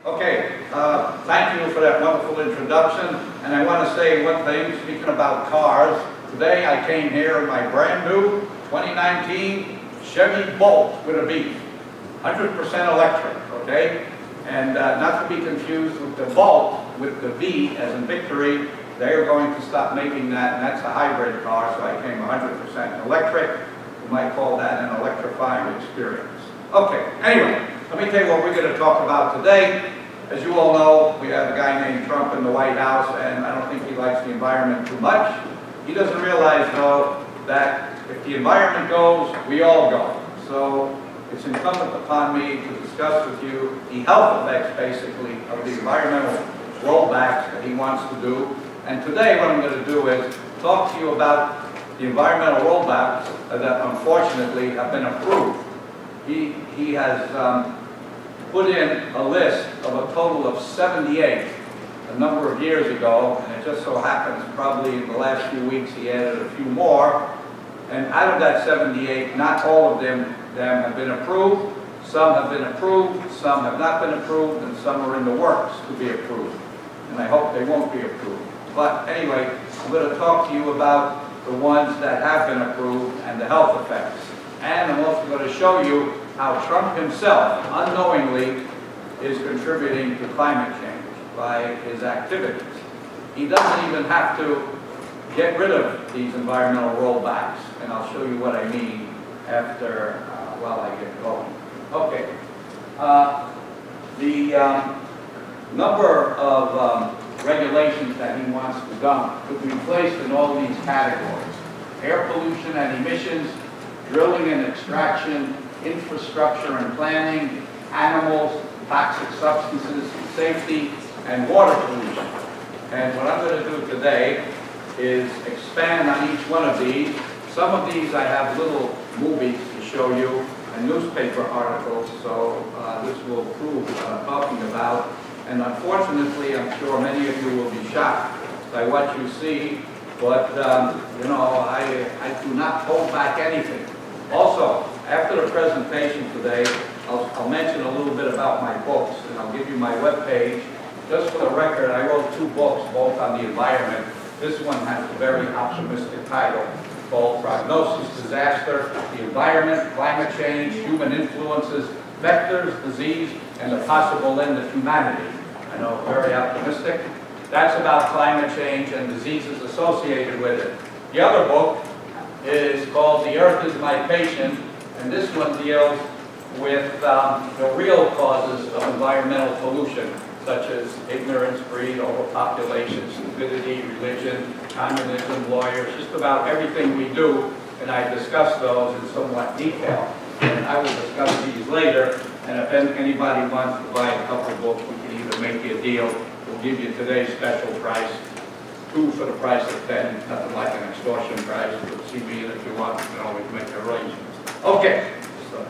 Okay, thank you for that wonderful introduction. And I want to say one thing, speaking about cars. Today I came here in my brand new 2019 Chevy Bolt with a B. 100% electric, okay? And not to be confused with the Bolt with the V as in victory. They are going to stop making that, and that's a hybrid car, so I came 100% electric. You might call that an electrifying experience. Okay, anyway, let me tell you what we're going to talk about today. As you all know, we have a guy named Trump in the White House, and I don't think he likes the environment too much. He doesn't realize, though, that if the environment goes, we all go. So it's incumbent upon me to discuss with you the health effects, basically, of the environmental rollbacks that he wants to do. And today what I'm going to do is talk to you about the environmental rollbacks that unfortunately have been approved. He has put in a list of a total of 78 a number of years ago, and it just so happens probably in the last few weeks he added a few more. And out of that 78, not all of them have been approved. Some have been approved, some have not been approved, and some are in the works to be approved. And I hope they won't be approved. But anyway, I'm going to talk to you about the ones that have been approved and the health effects. And I'm also going to show you how Trump himself, unknowingly, is contributing to climate change by his activities. He doesn't even have to get rid of these environmental rollbacks, and I'll show you what I mean after, while I get going. Okay. The number of regulations that he wants to dump could be placed in all these categories: air pollution and emissions, drilling and extraction, infrastructure and planning, animals, toxic substances, safety, and water pollution. And what I'm going to do today is expand on each one of these. Some of these I have little movies to show you and newspaper articles, so this will prove what I'm talking about. And unfortunately, I'm sure many of you will be shocked by what you see, but you know, I do not hold back anything. Also, after the presentation today, I'll mention a little bit about my books, and I'll give you my webpage. Just for the record, I wrote 2 books, both on the environment. This one has a very optimistic title called Prognosis Disaster, the Environment, Climate Change, Human Influences, Vectors, Disease, and the Possible End of Humanity. I know, very optimistic. That's about climate change and diseases associated with it. The other book is called The Earth is My Patient, and this one deals with the real causes of environmental pollution, such as ignorance, greed, overpopulation, stupidity, religion, communism, lawyers, just about everything we do, and I discuss those in somewhat detail. And I will discuss these later, and if anybody wants to buy a couple books, we can either make you a deal. We'll give you today's special price, 2 for the price of 10, nothing like an extortion price. You'll see me, and if you want, you can always make arrangements. Okay. So,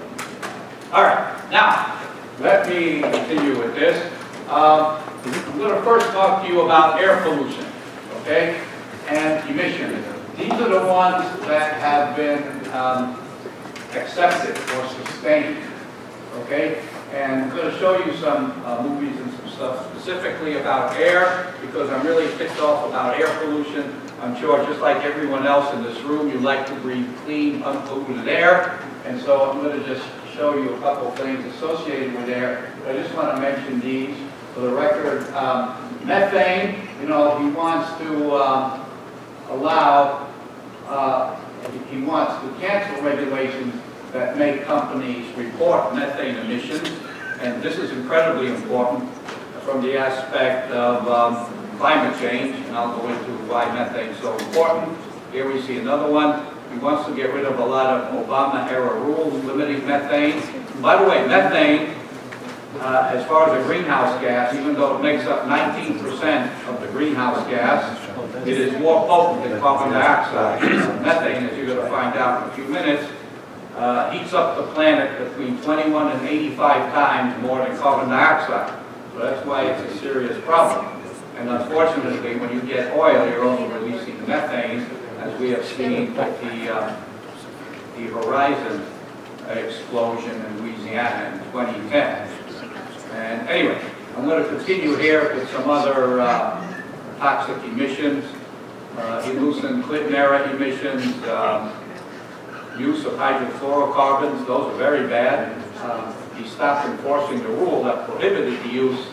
all right. Now, let me continue with this. I'm going to first talk to you about air pollution, okay, and emissions. These are the ones that have been accepted or sustained, okay? And I'm going to show you some movies and some stuff specifically about air, because I'm really ticked off about air pollution. I'm sure just like everyone else in this room, you like to breathe clean, unpolluted air. And so I'm going to just show you a couple things associated with air. I just want to mention these for the record. Methane, you know, he wants to he wants to cancel regulations that make companies report methane emissions, and this is incredibly important from the aspect of climate change, and I'll go into why methane is so important. Here we see another one. He wants to get rid of a lot of Obama-era rules limiting methane. By the way, methane, as far as a greenhouse gas, even though it makes up 19% of the greenhouse gas, it is more potent than carbon dioxide. Methane, as you're going to find out in a few minutes, heats up the planet between 21 and 85 times more than carbon dioxide. So that's why it's a serious problem. And unfortunately, when you get oil, you're also releasing methane, as we have seen with the Horizon explosion in Louisiana in 2010. And anyway, I'm going to continue here with some other toxic emissions, elucent Clinton-era emissions, use of hydrofluorocarbons. Those are very bad. He stopped enforcing the rule that prohibited the use.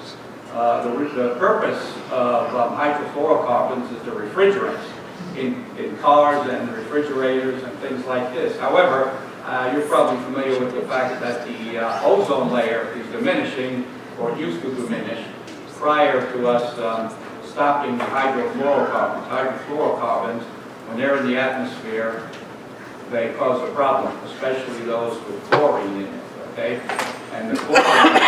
The purpose of hydrofluorocarbons is the refrigerants in cars and refrigerators and things like this. However, you're probably familiar with the fact that the ozone layer is diminishing, or it used to diminish, prior to us stopping the hydrofluorocarbons. Hydrofluorocarbons, when they're in the atmosphere, they cause a problem, especially those with chlorine in it, okay? And the chlorine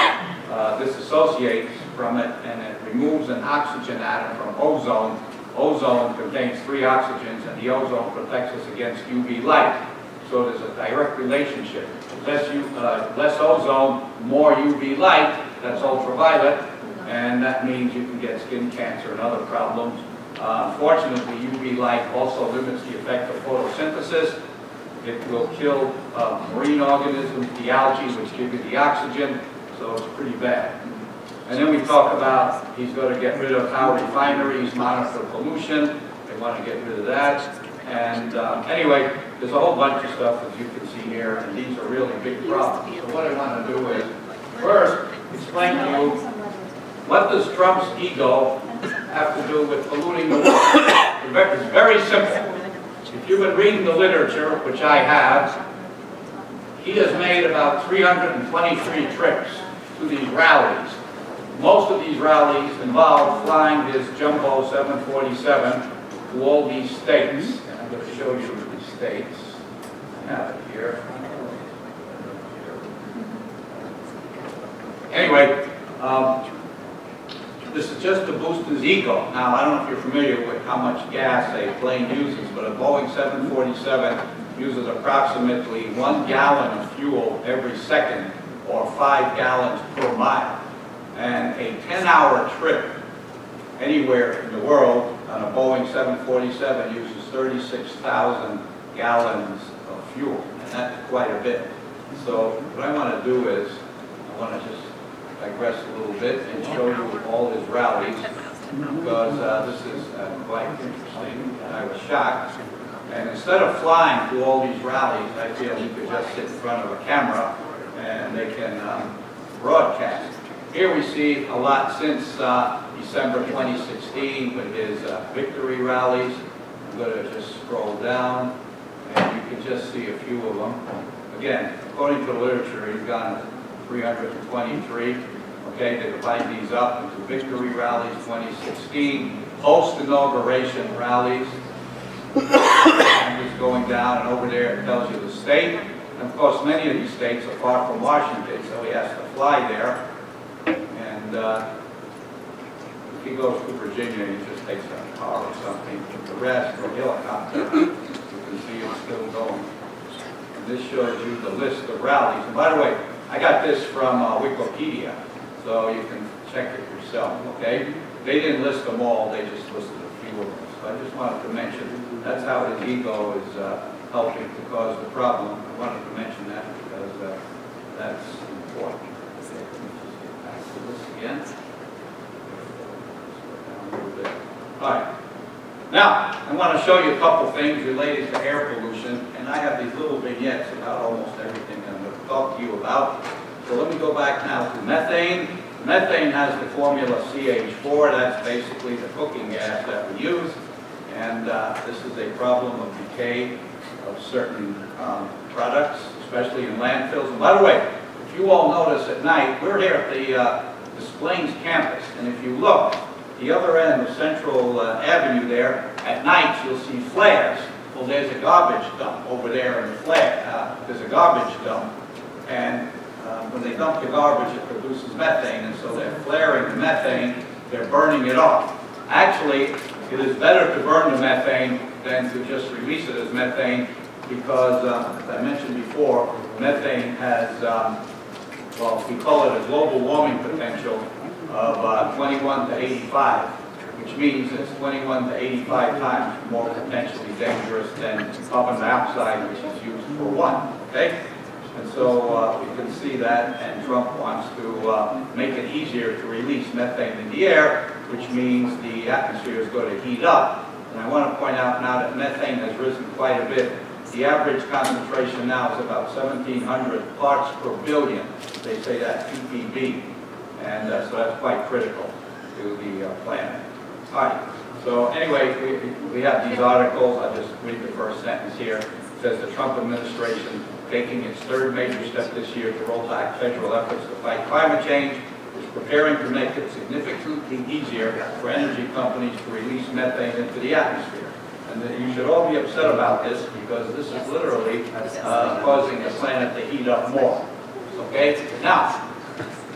disassociates from it, and it removes an oxygen atom from ozone. Ozone contains 3 oxygens, and the ozone protects us against UV light. So there's a direct relationship. Less ozone, more UV light, that's ultraviolet, and that means you can get skin cancer and other problems. Unfortunately, UV light also limits the effect of photosynthesis. It will kill marine organisms, the algae, which give you the oxygen, so it's pretty bad. And then we talk about he's going to get rid of how refineries monitor pollution. They want to get rid of that. And anyway, there's a whole bunch of stuff that you can see here, and these are really big problems. So what I want to do is, first, explain to you, what does Trump's ego have to do with polluting the world? It's very simple. If you've been reading the literature, which I have, he has made about 323 trips to these rallies. Most of these rallies involve flying his jumbo 747 to all these states. And I'm going to show you the states. I have it here. Anyway, this is just to boost his ego. Now, I don't know if you're familiar with how much gas a plane uses, but a Boeing 747 uses approximately 1 gallon of fuel every second, or 5 gallons per mile. And a 10-hour trip anywhere in the world on a Boeing 747 uses 36,000 gallons of fuel, and that's quite a bit. So what I want to do is, I want to just digress a little bit and show you all his rallies, because this is quite interesting. I was shocked. And instead of flying to all these rallies, I feel he could just sit in front of a camera and they can broadcast. Here we see a lot since December 2016 with his victory rallies. I'm going to just scroll down, and you can just see a few of them. Again, according to the literature, he's gone 323. Okay, they divide these up into victory rallies 2016, post-inauguration rallies. And it's going down, and over there it tells you the state. And of course, many of these states are far from Washington, so he has to fly there. And if he goes to Virginia, he just takes a car or something. But the rest, or helicopter, you can see it's still going. And this shows you the list of rallies. And by the way, I got this from Wikipedia, so you can check it yourself, okay? They didn't list them all, they just listed a few of them. So I just wanted to mention, that's how his ego is helping to cause the problem. I wanted to mention that because that's important. Back to this again. All right. Now, I want to show you a couple things related to air pollution, and I have these little vignettes about almost everything I'm going to talk to you about. So let me go back now to methane. Methane has the formula CH4. That's basically the cooking gas that we use, and this is a problem of decay of certain products, especially in landfills. And by the way, if you all notice at night, we're here at the Des Plaines campus, and if you look, the other end of Central Avenue there, at night you'll see flares. Well, there's a garbage dump over there in the flare. There's a garbage dump, and when they dump the garbage, it produces methane, and so they're flaring the methane, they're burning it off. Actually, it is better to burn the methane than to just release it as methane, because, as I mentioned before, methane has, well, we call it a global warming potential of 21 to 85, which means it's 21 to 85 times more potentially dangerous than carbon dioxide, which is used for 1, okay? And so we can see that, and Trump wants to make it easier to release methane in the air, which means the atmosphere is going to heat up. And I want to point out now that methane has risen quite a bit. The average concentration now is about 1,700 parts per billion. They say that ppb, and so that's quite critical to the planet. All right. So anyway, we have these articles. I'll just read the first sentence here. It says the Trump administration, taking its third major step this year to roll back federal efforts to fight climate change, is preparing to make it significantly easier for energy companies to release methane into the atmosphere. And you should all be upset about this, because this is literally causing the planet to heat up more. Okay? Now,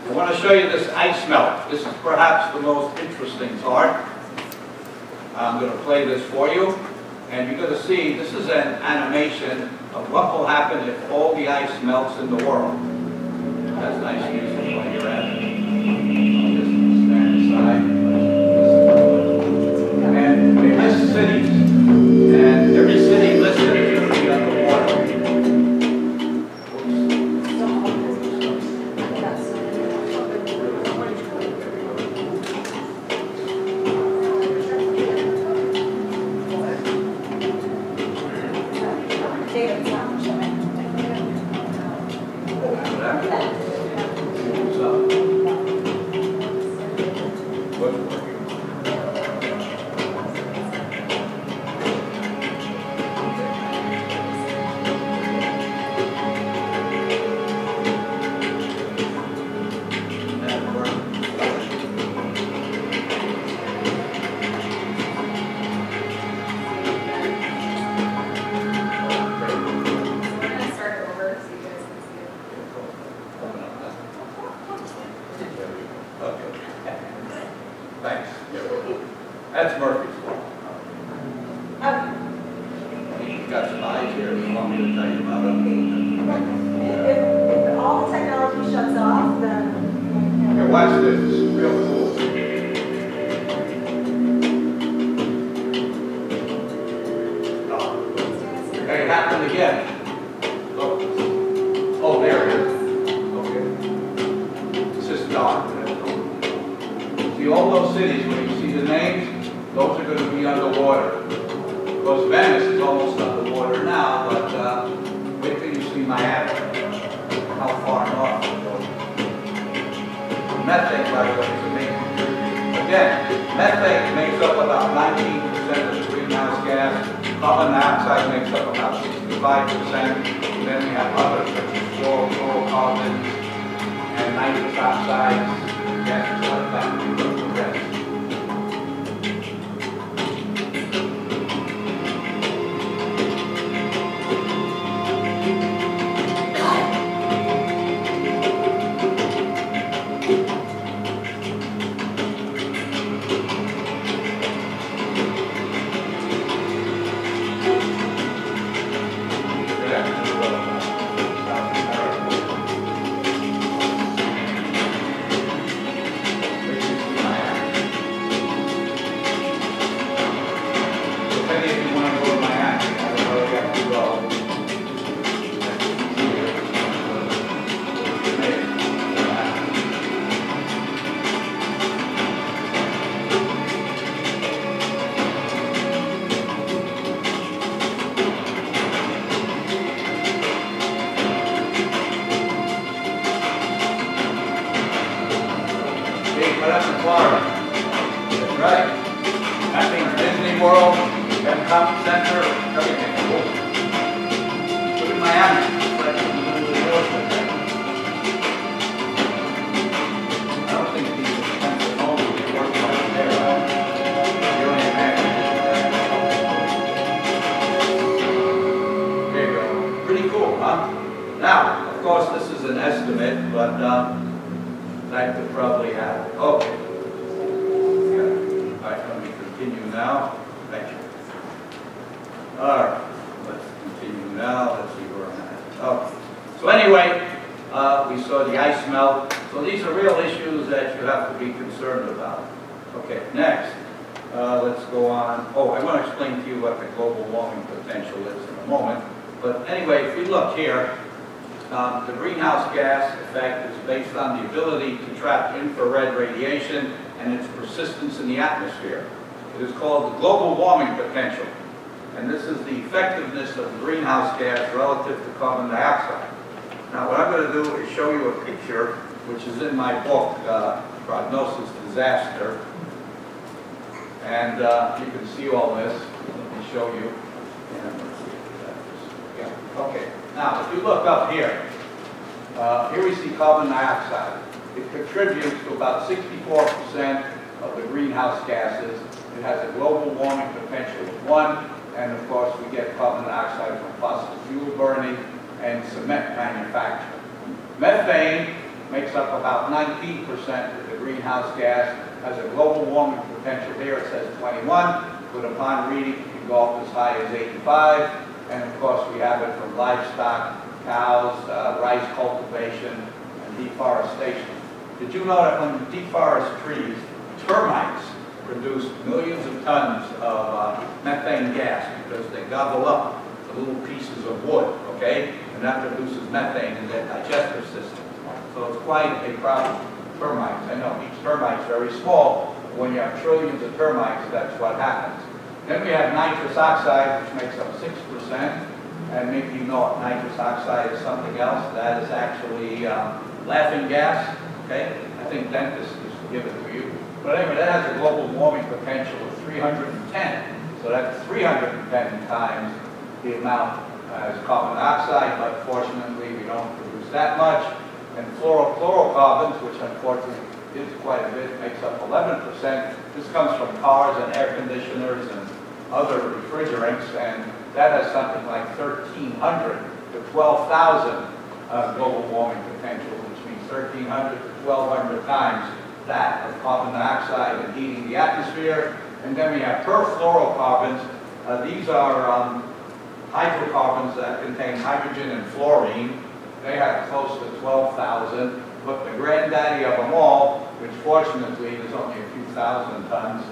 I want to show you this ice melt. This is perhaps the most interesting part. I'm going to play this for you, and you're going to see this is an animation of what will happen if all the ice melts in the world. That's nice music when you're at it. I'll just stand aside. And we list cities, and every city listed is usually underwater. The greenhouse gas effect is based on the ability to trap infrared radiation and its persistence in the atmosphere. It is called the global warming potential, and this is the effectiveness of the greenhouse gas relative to carbon dioxide. Now, what I'm going to do is show you a picture, which is in my book, Prognosis Disaster, and you can see all this. Let me show you. Okay. Now, if you look up here, here we see carbon dioxide. It contributes to about 64% of the greenhouse gases. It has a global warming potential of 1, and of course we get carbon dioxide from fossil fuel burning and cement manufacturing. Methane makes up about 19% of the greenhouse gas, has a global warming potential here, it says 21, but upon reading it can go up as high as 85. And of course, we have it from livestock, cows, rice cultivation, and deforestation. Did you know that when you deforest trees, termites produce millions of tons of methane gas because they gobble up the little pieces of wood, okay? And that produces methane in their digestive system. So it's quite a problem. Termites, I know each termite's very small, but when you have trillions of termites, that's what happens. Then we have nitrous oxide, which makes up 6%, and maybe you know nitrous oxide is something else. That is actually laughing gas, okay? I think dentists used to give it to you. But anyway, that has a global warming potential of 310. So that's 310 times the amount as carbon dioxide, but fortunately we don't produce that much. And fluorocarbons, which unfortunately is quite a bit, makes up 11%. This comes from cars and air conditioners and other refrigerants, and that has something like 1,300 to 12,000 global warming potential, which means 1,300 to 1,200 times that of carbon dioxide and heating the atmosphere. And then we have perfluorocarbons. These are hydrocarbons that contain hydrogen and fluorine. They have close to 12,000, but the granddaddy of them all, which fortunately there's only a few thousand tons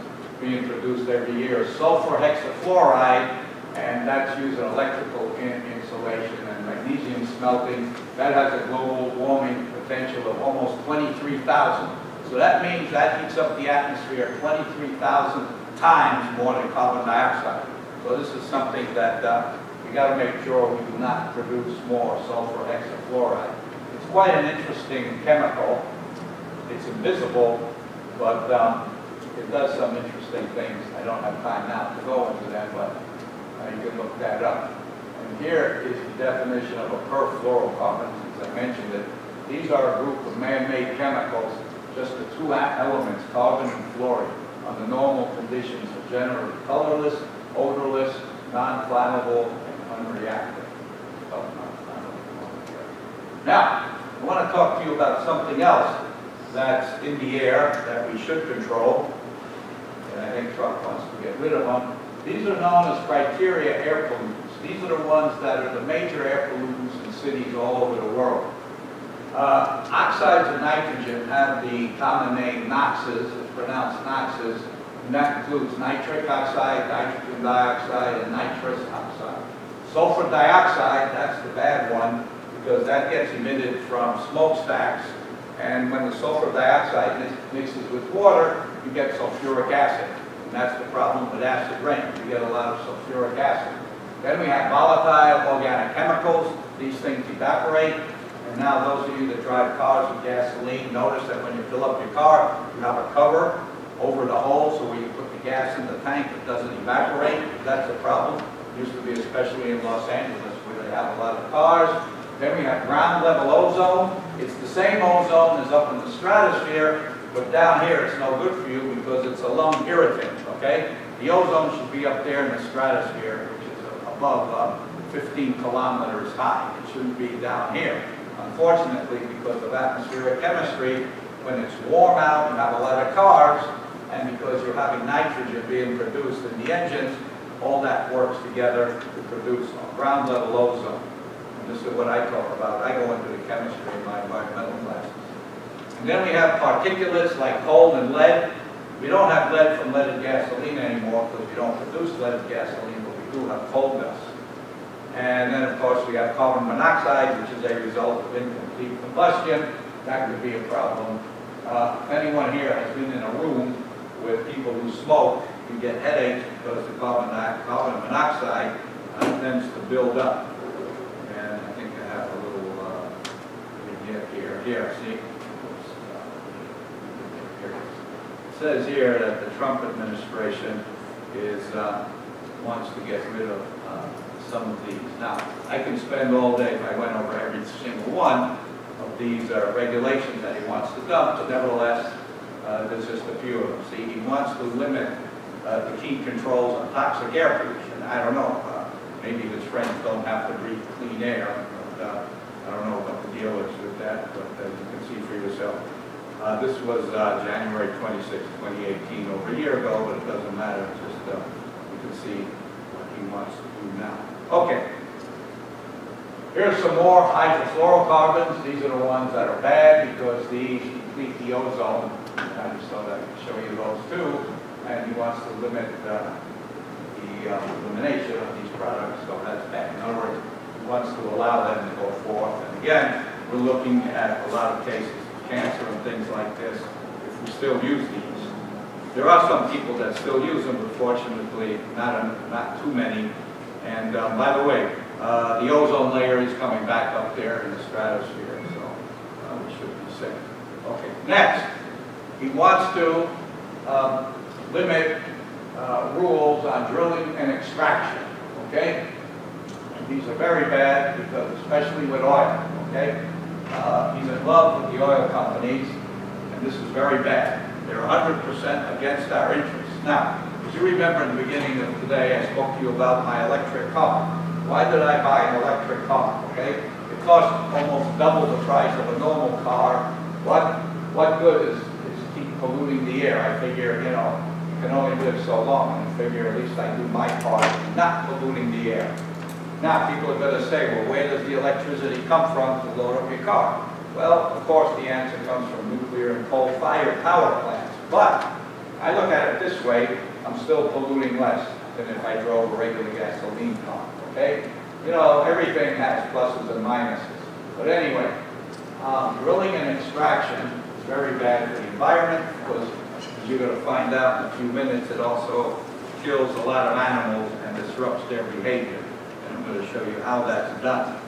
being produced every year, is sulfur hexafluoride, and that's used in electrical insulation and magnesium smelting. That has a global warming potential of almost 23,000. So that means that heats up the atmosphere 23,000 times more than carbon dioxide. So this is something that we got to make sure we do not produce more sulfur hexafluoride. It's quite an interesting chemical. It's invisible, but it does some interesting things. I don't have time now to go into them, but you can look that up. And here is the definition of a perfluorocarbon, as I mentioned it. These are a group of man-made chemicals, just the two elements, carbon and fluorine. Under normal conditions are generally colorless, odorless, non-flammable, and unreactive. Now, I want to talk to you about something else that's in the air that we should control, and I think Trump wants to get rid of them. These are known as criteria air pollutants. These are the ones that are the major air pollutants in cities all over the world. Oxides of nitrogen have the common name NOxes, it's pronounced NOxes, and that includes nitric oxide, nitrogen dioxide, and nitrous oxide. Sulfur dioxide, that's the bad one, because that gets emitted from smokestacks, and when the sulfur dioxide mixes with water, you get sulfuric acid. And that's the problem with acid rain. You get a lot of sulfuric acid. Then we have volatile organic chemicals. These things evaporate. And now those of you that drive cars with gasoline, notice that when you fill up your car, you have a cover over the hole, so when you put the gas in the tank, it doesn't evaporate. That's a problem. It used to be especially in Los Angeles, where they have a lot of cars. Then we have ground level ozone. It's the same ozone as up in the stratosphere, but down here it's no good for you because it's a lung irritant, okay? The ozone should be up there in the stratosphere, which is above 15 kilometers high. It shouldn't be down here. Unfortunately, because of atmospheric chemistry, when it's warm out, you have a lot of cars, and because you're having nitrogen being produced in the engines, all that works together to produce ground level ozone. And this is what I talk about. I go into the chemistry in my environmental classes. And then we have particulates like coal and lead. We don't have lead from leaded gasoline anymore because we don't produce leaded gasoline, but we do have coal dust. And then, of course, we have carbon monoxide, which is a result of incomplete combustion. That could be a problem. If anyone here has been in a room with people who smoke, you get headaches because the carbon monoxide tends to build up. And I think I have a little vignette here. Here, see? Oops, here. It says here that the Trump administration wants to get rid of some of these. Now, I can spend all day if I went over every single one of these regulations that he wants to dump, but nevertheless, there's just a few of them. See, he wants to limit the key controls on toxic air pollution. I don't know, maybe his friends don't have to breathe clean air, but I don't know what the deal is with that, but you can see for yourself. This was January 26, 2018, over a year ago, but it doesn't matter, it's just you can see what he wants to do now. Okay. Here's some more hydrofluorocarbons. These are the ones that are bad because these deplete the ozone. I just thought I could show you those too. And he wants to limit the elimination of these products, so that's bad. In other words, he wants to allow them to go forth. And again, we're looking at a lot of cases of cancer and things like this if we still use these. There are some people that still use them, but fortunately not too many. And by the way, the ozone layer is coming back up there in the stratosphere, so we should be safe. Okay, next, he wants to limit rules on drilling and extraction, okay? And these are very bad because, especially with oil, okay? He's in love with the oil companies, and this is very bad. They're 100% against our interests. Now, as you remember in the beginning of today, I spoke to you about my electric car. Why did I buy an electric car, okay? It costs almost double the price of a normal car. What good is keep polluting the air? I figure, you know, you can only live so long. I figure at least I do my part in not polluting the air. Now, people are going to say, well, where does the electricity come from to load up your car? Well, of course, the answer comes from nuclear and coal-fired power plants. But I look at it this way, I'm still polluting less than if I drove a regular gasoline car, okay? You know, everything has pluses and minuses. But anyway, drilling and extraction is very bad for the environment because, as you're going to find out in a few minutes, it also kills a lot of animals and disrupts their behavior. And I'm going to show you how that's done.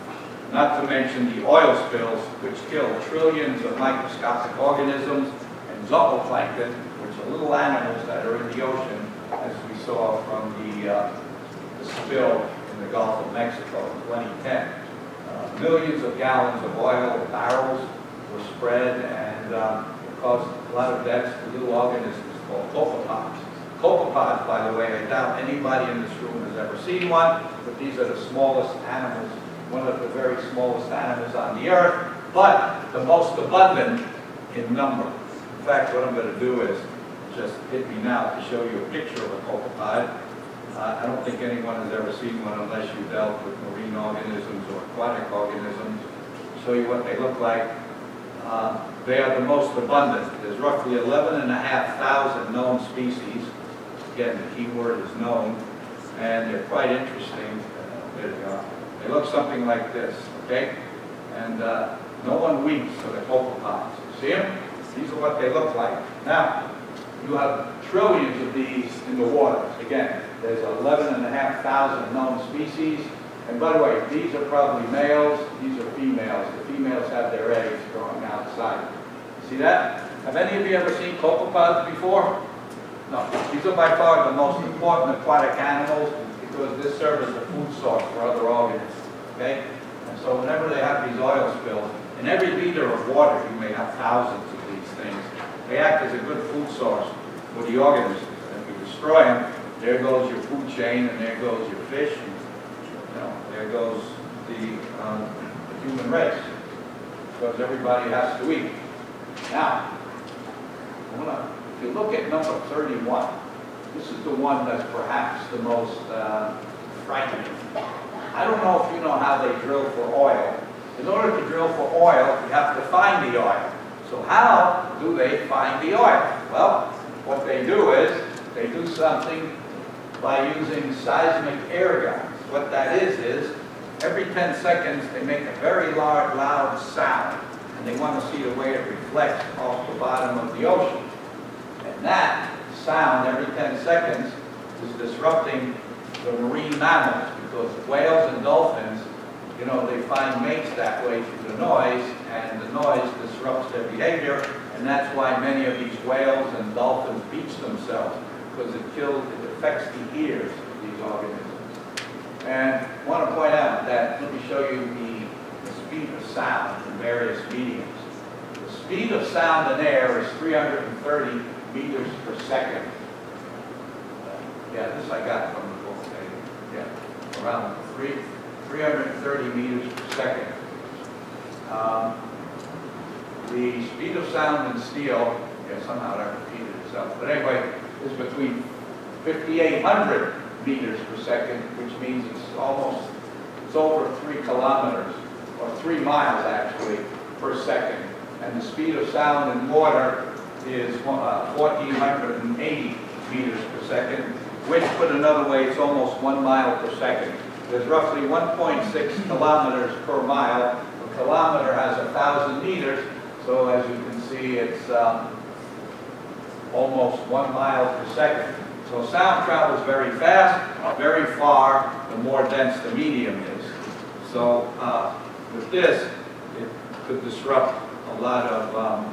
Not to mention the oil spills, which kill trillions of microscopic organisms and zooplankton, which are little animals that are in the ocean, as we saw from the spill in the Gulf of Mexico in 2010. Millions of gallons of oil, barrels, were spread, and it caused a lot of deaths to little organisms called copepods. Copepods, by the way, I doubt anybody in this room has ever seen one, but these are the smallest animals, one of the very smallest animals on the earth, but the most abundant in number. In fact, what I'm going to do is just hit me now to show you a picture of a copepod. I don't think anyone has ever seen one unless you dealt with marine organisms or aquatic organisms. I'll show you what they look like. They are the most abundant. There's roughly 11,500 known species. Again, the key word is known, and they're quite interesting. There they are. They look something like this, okay? And no one weeps for the copepods. See them? These are what they look like. Now, you have trillions of these in the water. Again, there's 11,500 known species. And by the way, these are probably males, these are females. The females have their eggs growing outside. See that? Have any of you ever seen copepods before? No. These are by far the most important aquatic animals because this serves as a food source for other organisms. Okay? And so whenever they have these oil spills, in every liter of water you may have thousands of these things. They act as a good food source for the organisms. And if you destroy them, there goes your food chain, and there goes your fish, and there goes the human race, because everybody has to eat. Now, if you look at number 31, this is the one that's perhaps the most frightening. I don't know if you know how they drill for oil. In order to drill for oil, you have to find the oil. So how do they find the oil? Well, what they do is they do something by using seismic air guns. What that is every 10 seconds they make a very loud sound, and they want to see the way it reflects off the bottom of the ocean. And that sound every 10 seconds is disrupting the marine mammals, because whales and dolphins, you know, they find mates that way through the noise, and the noise disrupts their behavior, and that's why many of these whales and dolphins beach themselves, because it affects the ears of these organisms. And I want to point out that, let me show you the speed of sound in various mediums. The speed of sound in air is 330 meters per second. Yeah, this I got from the book. Yeah, around 330 meters per second. The speed of sound in steel, yeah, somehow that repeated itself, but anyway, is between 5,800 meters per second, which means it's over 3 kilometers, or 3 miles actually, per second. And the speed of sound in water is 1,480 meters per second, which, put another way, it's almost 1 mile per second. There's roughly 1.6 kilometers per mile. A kilometer has 1,000 meters, so as you can see, it's almost 1 mile per second. So sound travels very fast, very far, the more dense the medium is. So with this, it could disrupt a lot of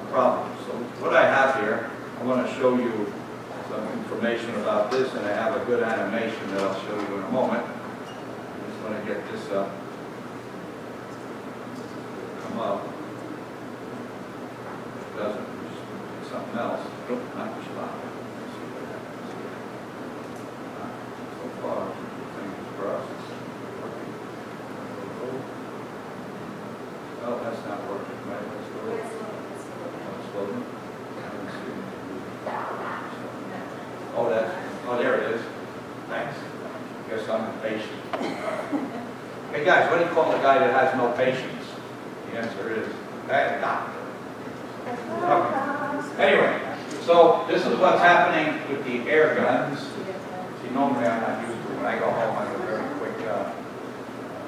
problems. So what I have here, I want to show you some information about this, and I have a good animation that I'll show you in a moment. I just want to get this up. Come up. It doesn't. It's something else. Nope, not responding. So far, fingers crossed. Oh, that's not working. Right? Let's go. Let's load it. Oh, there it is. Thanks. Guess I'm impatient. Hey guys, what do you call a guy that has no patience? The answer is a doctor. Okay. Anyway, so this is what's happening with the air guns. See, normally I'm not used to it. When I go home, I have a very quick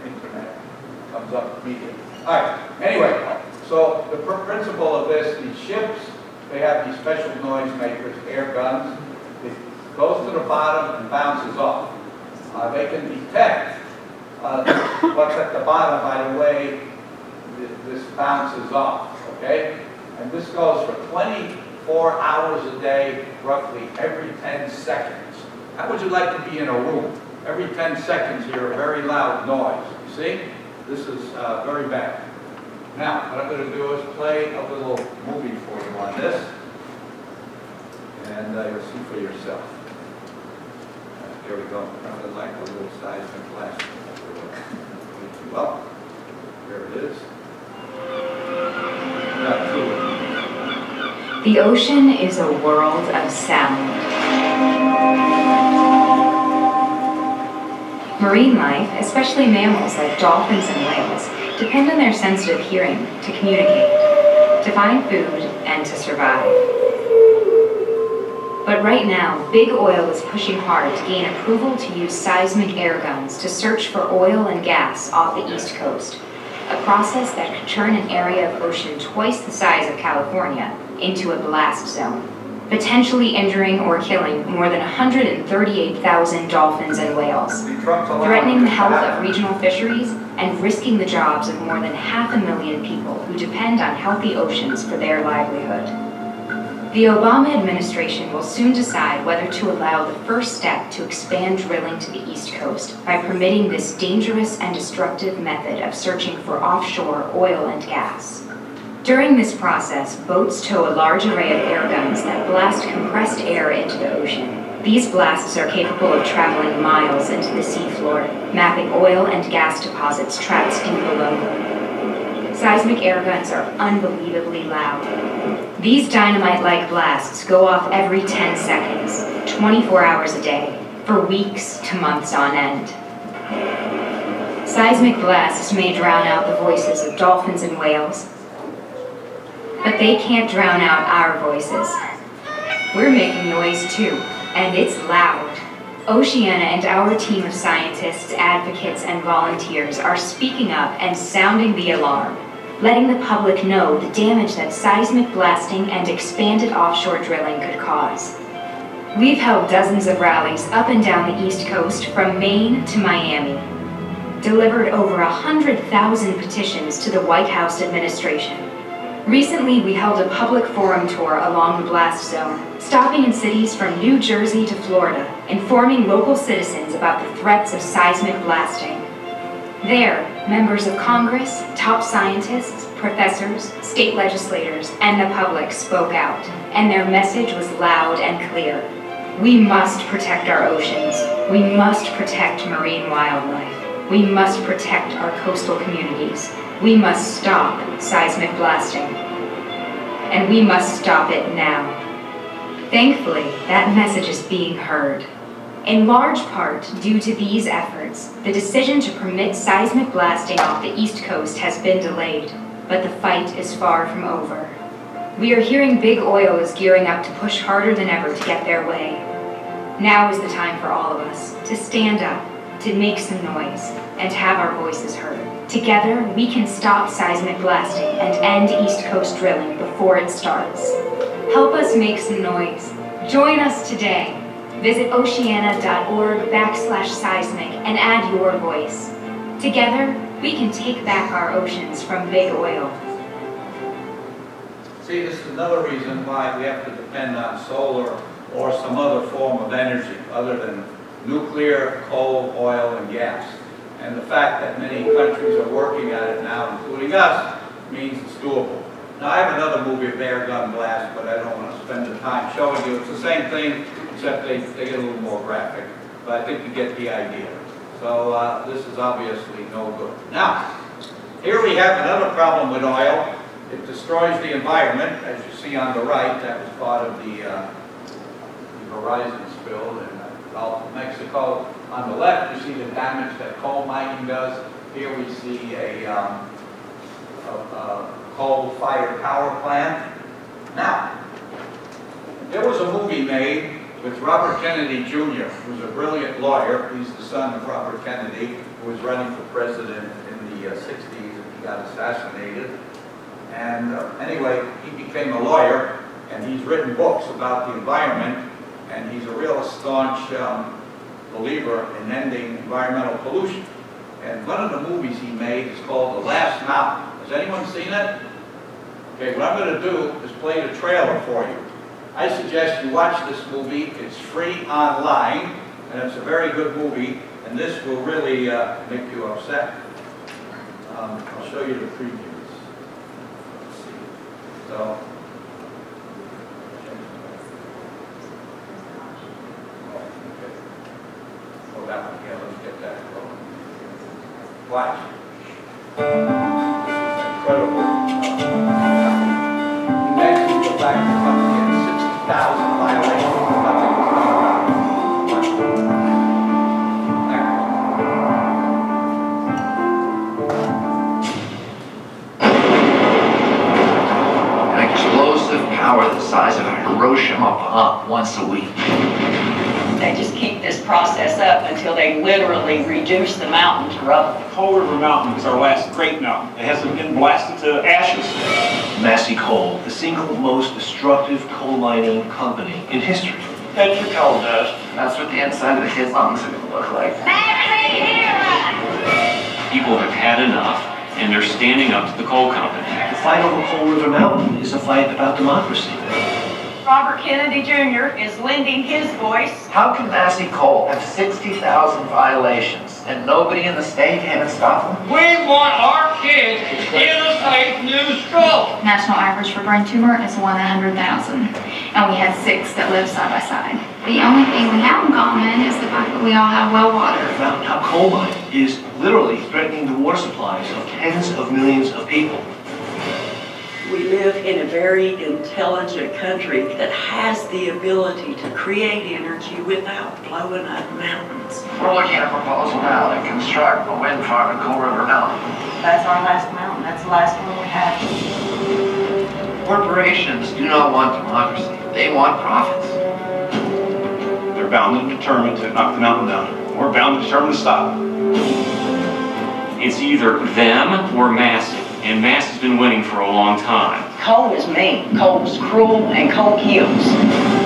internet. Comes up immediately. All right. Anyway, so the principle of this, these ships, they have these special noise makers, air guns. It goes to the bottom and bounces off. They can detect what's at the bottom by the way this bounces off, okay? And this goes for 24 hours a day, roughly every 10 seconds. How would you like to be in a room? Every 10 seconds you hear a very loud noise. You see? This is very bad. Now, what I'm going to do is play a little movie for you on this, and you'll see for yourself. Here we go. Nothing like a little seismic flash. Well, there it is. The ocean is a world of sound. Marine life, especially mammals like dolphins and whales, depend on their sensitive hearing to communicate, to find food, and to survive. But right now, Big Oil is pushing hard to gain approval to use seismic air guns to search for oil and gas off the East Coast, a process that could turn an area of ocean twice the size of California into a blast zone, potentially injuring or killing more than 138,000 dolphins and whales, threatening the health of regional fisheries and risking the jobs of more than 500,000 people who depend on healthy oceans for their livelihood. The Obama administration will soon decide whether to allow the first step to expand drilling to the East Coast by permitting this dangerous and destructive method of searching for offshore oil and gas. During this process, boats tow a large array of air guns that blast compressed air into the ocean. These blasts are capable of traveling miles into the seafloor, mapping oil and gas deposits trapped deep below. Seismic air guns are unbelievably loud. These dynamite-like blasts go off every 10 seconds, 24 hours a day, for weeks to months on end. Seismic blasts may drown out the voices of dolphins and whales, but they can't drown out our voices. We're making noise too, and it's loud. Oceana and our team of scientists, advocates, and volunteers are speaking up and sounding the alarm, letting the public know the damage that seismic blasting and expanded offshore drilling could cause. We've held dozens of rallies up and down the East Coast from Maine to Miami, delivered over 100,000 petitions to the White House administration. Recently, we held a public forum tour along the blast zone, stopping in cities from New Jersey to Florida, informing local citizens about the threats of seismic blasting. There, members of Congress, top scientists, professors, state legislators, and the public spoke out, and their message was loud and clear. We must protect our oceans. We must protect marine wildlife. We must protect our coastal communities. We must stop seismic blasting. And we must stop it now. Thankfully, that message is being heard. In large part due to these efforts, the decision to permit seismic blasting off the East Coast has been delayed, but the fight is far from over. We are hearing big oil is gearing up to push harder than ever to get their way. Now is the time for all of us to stand up, to make some noise, and have our voices heard. Together, we can stop seismic blasting and end East Coast drilling before it starts. Help us make some noise. Join us today. Visit oceana.org/seismic and add your voice. Together, we can take back our oceans from big oil. See, this is another reason why we have to depend on solar or some other form of energy other than nuclear, coal, oil, and gas. And the fact that many countries are working at it now, including us, means it's doable. Now, I have another movie of air gun blast, but I don't want to spend the time showing you. It's the same thing, except they get a little more graphic. But I think you get the idea. So this is obviously no good. Now, here we have another problem with oil. It destroys the environment, as you see on the right. That was part of the Horizon spill in the Gulf of Mexico. On the left, you see the damage that coal mining does. Here we see a coal-fired power plant. Now, there was a movie made with Robert Kennedy Jr., who's a brilliant lawyer. He's the son of Robert Kennedy, who was running for president in the 60s, and he got assassinated. And anyway, he became a lawyer, and he's written books about the environment, and he's a real staunch believer in ending environmental pollution. And one of the movies he made is called The Last Mountain. Has anyone seen it? Okay, what I'm going to do is play the trailer for you. I suggest you watch this movie. It's free online, and it's a very good movie, and this will really make you upset. I'll show you the previews. Let's see. So, oh, that one. Yeah, let's get that going. Watch. Incredible. He mentions the fact that the company had 60,000 violations. Nothing was done about it. An explosive power the size of a Hiroshima bomb once a week. They just keep this process up until they literally reduce the mountain to rubble. Coal River Mountain is our last great mountain. It hasn't been blasted to ashes. Massey Coal, the single most destructive coal mining company in history. That's your coal dust. That's what the inside of his lungs are going to look like. People have had enough, and they're standing up to the coal company. The fight over Coal River Mountain is a fight about democracy. Robert Kennedy Jr. is lending his voice. How can Massey Coal have 60,000 violations and nobody in the state can stop them? We want our kids in a safe new school. National average for brain tumor is 1 in 100,000, and we had 6 that lived side by side. The only thing we have in common is the fact that we all have well water. Found how coal mining is literally threatening the water supplies of tens of millions of people. We live in a very intelligent country that has the ability to create energy without blowing up mountains. We're looking at a proposal now to construct a wind farm at Coal River Mountain. That's our last mountain. That's the last one we have. Corporations do not want democracy. They want profits. They're They're bound and determined to knock the mountain down. We're bound and determined to stop. It's either them or Massey, and Massey's been winning for a long time. Coal is mean, coal is cruel, and coal kills.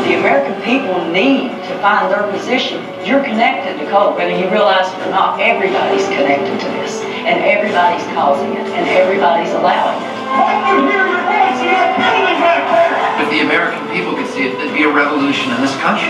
The American people need to find their position. You're connected to coal, whether you realize it or not. Everybody's connected to this, and everybody's causing it, and everybody's allowing it. If the American people could see it, there'd be a revolution in this country.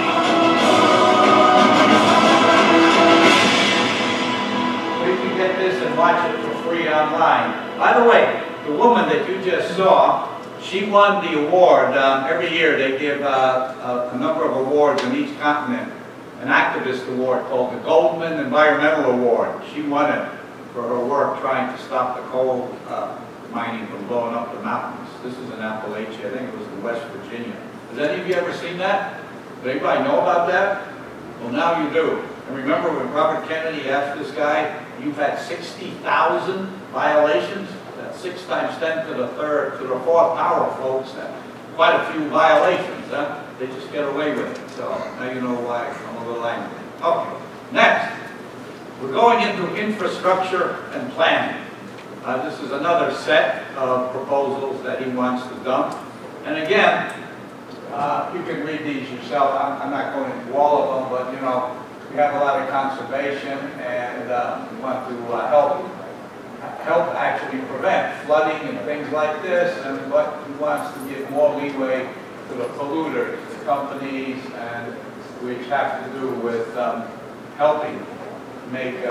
You can get this and watch it for free online. By the way, the woman that you just saw, she won the award. Every year they give a number of awards in each continent. An activist award called the Goldman Environmental Award. She won it for her work trying to stop the coal mining from blowing up the mountains. This is in Appalachia. I think it was in West Virginia. Has any of you ever seen that? Does anybody know about that? Well, now you do. And remember when Robert Kennedy asked this guy, you've had 60,000 violations? That's 6 times 10 to the 4th power, folks. That's quite a few violations, huh? They just get away with it. So now you know why I'm a little angry. Okay, next. We're going into infrastructure and planning. This is another set of proposals that he wants to dump. And again, you can read these yourself. I'm not going into all of them, but you know, we have a lot of conservation, and we want to help actually prevent flooding and things like this. And what he wants to give more leeway to the polluters, the companies, and which have to do with helping make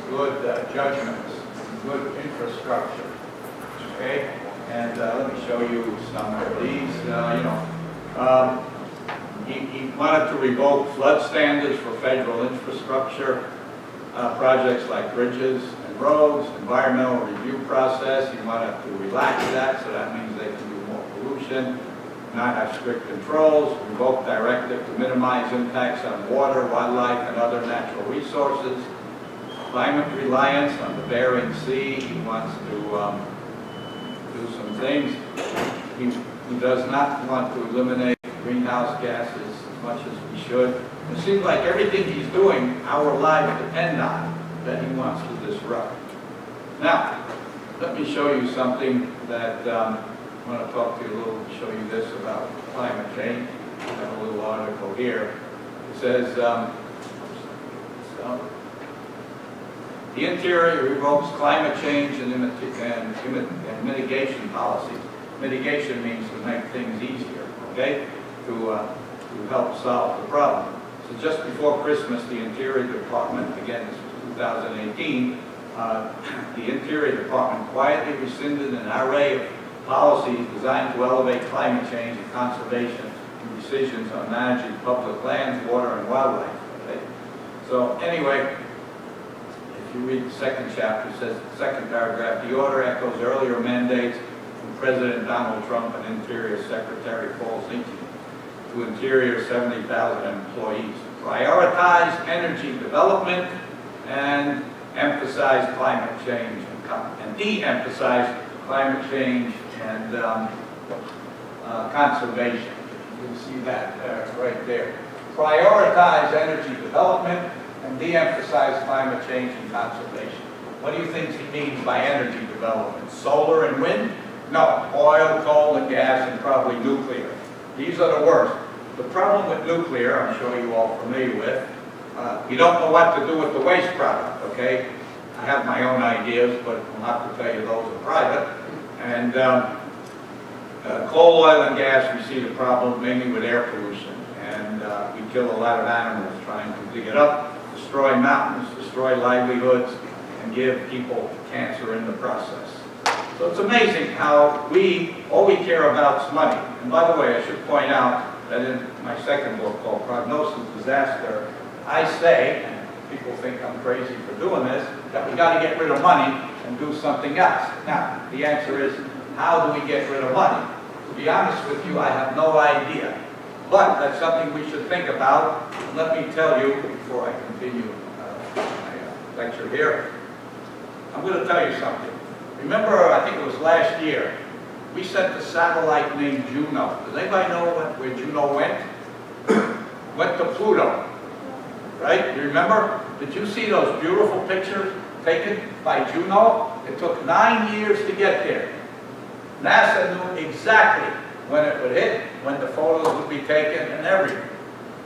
good judgments, good infrastructure. Okay, and let me show you some of these. He wanted to revoke flood standards for federal infrastructure projects like bridges and roads, environmental review process. He wanted to relax that, so that means they can do more pollution, not have strict controls, revoke directive to minimize impacts on water, wildlife, and other natural resources, climate reliance on the Bering Sea. He wants to do some things. He does not want to eliminate greenhouse gases as much as we should. It seems like everything he's doing, our lives depend on, that he wants to disrupt. Now, let me show you something that I want to talk to you a little, show you this about climate change. I have a little article here. It says, the Interior revokes climate change and mitigation policies. Mitigation means to make things easier, okay, to help solve the problem. So just before Christmas, the Interior Department, again, this was 2018, the Interior Department quietly rescinded an array of policies designed to elevate climate change and conservation in decisions on managing public lands, water, and wildlife. Okay? So anyway, if you read the second chapter, it says, the second paragraph, the order echoes earlier mandates from President Donald Trump and Interior Secretary Paul Zinke to Interior 70,000 employees. Prioritize energy development and emphasize climate change and de-emphasize climate change and conservation. You can see that right there. Prioritize energy development and de-emphasize climate change and conservation. What do you think he means by energy development? Solar and wind? No, oil, coal, and gas, and probably nuclear. These are the worst. The problem with nuclear, I'm sure you're all familiar with, you don't know what to do with the waste product, okay? I have my own ideas, but I'll have to tell you those are private. And coal, oil, and gas, we see the problem mainly with air pollution. And we kill a lot of animals trying to dig it up, destroy mountains, destroy livelihoods, and give people cancer in the process. So it's amazing how all we care about is money. And by the way, I should point out that in my second book called Prognosis Disaster, I say, and people think I'm crazy for doing this, that we got to get rid of money and do something else. Now, the answer is, how do we get rid of money? To be honest with you, I have no idea. But that's something we should think about. And let me tell you, before I continue my lecture here, I'm going to tell you something. Remember, I think it was last year, we sent a satellite named Juno. Does anybody know where Juno went? Went to Pluto, right? You remember? Did you see those beautiful pictures taken by Juno? It took 9 years to get there. NASA knew exactly when it would hit, when the photos would be taken, and everything.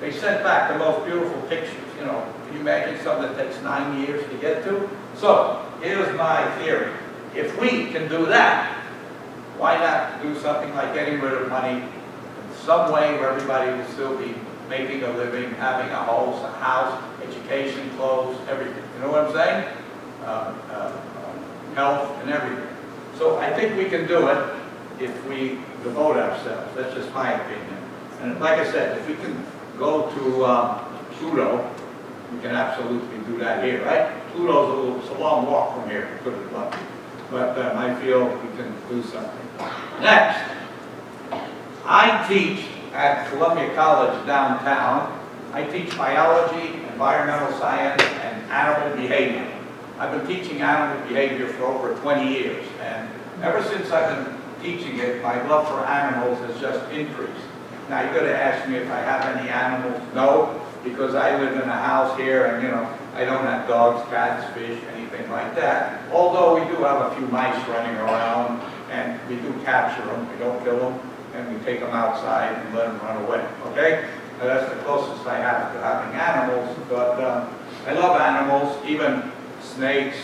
They sent back the most beautiful pictures. You know, can you imagine something that takes 9 years to get to? So, here's my theory. If we can do that, why not do something like getting rid of money in some way where everybody will still be making a living, having a house, education, clothes, everything. You know what I'm saying? Health and everything. So I think we can do it if we devote ourselves. That's just my opinion. And like I said, if we can go to Pluto, we can absolutely do that here, right? Pluto's it's a long walk from here, to put it bluntly. But I feel we can do something. Next, I teach at Columbia College downtown. I teach biology, environmental science, and animal behavior. I've been teaching animal behavior for over 20 years, and ever since I've been teaching it, my love for animals has just increased. Now you're going to ask me if I have any animals. No, because I live in a house here, and you know, I don't have dogs, cats, fish, anything like that. Although we do have a few mice running around, and we do capture them. We don't kill them, and we take them outside and let them run away. Okay? Now, that's the closest I have to having animals. But I love animals, even snakes,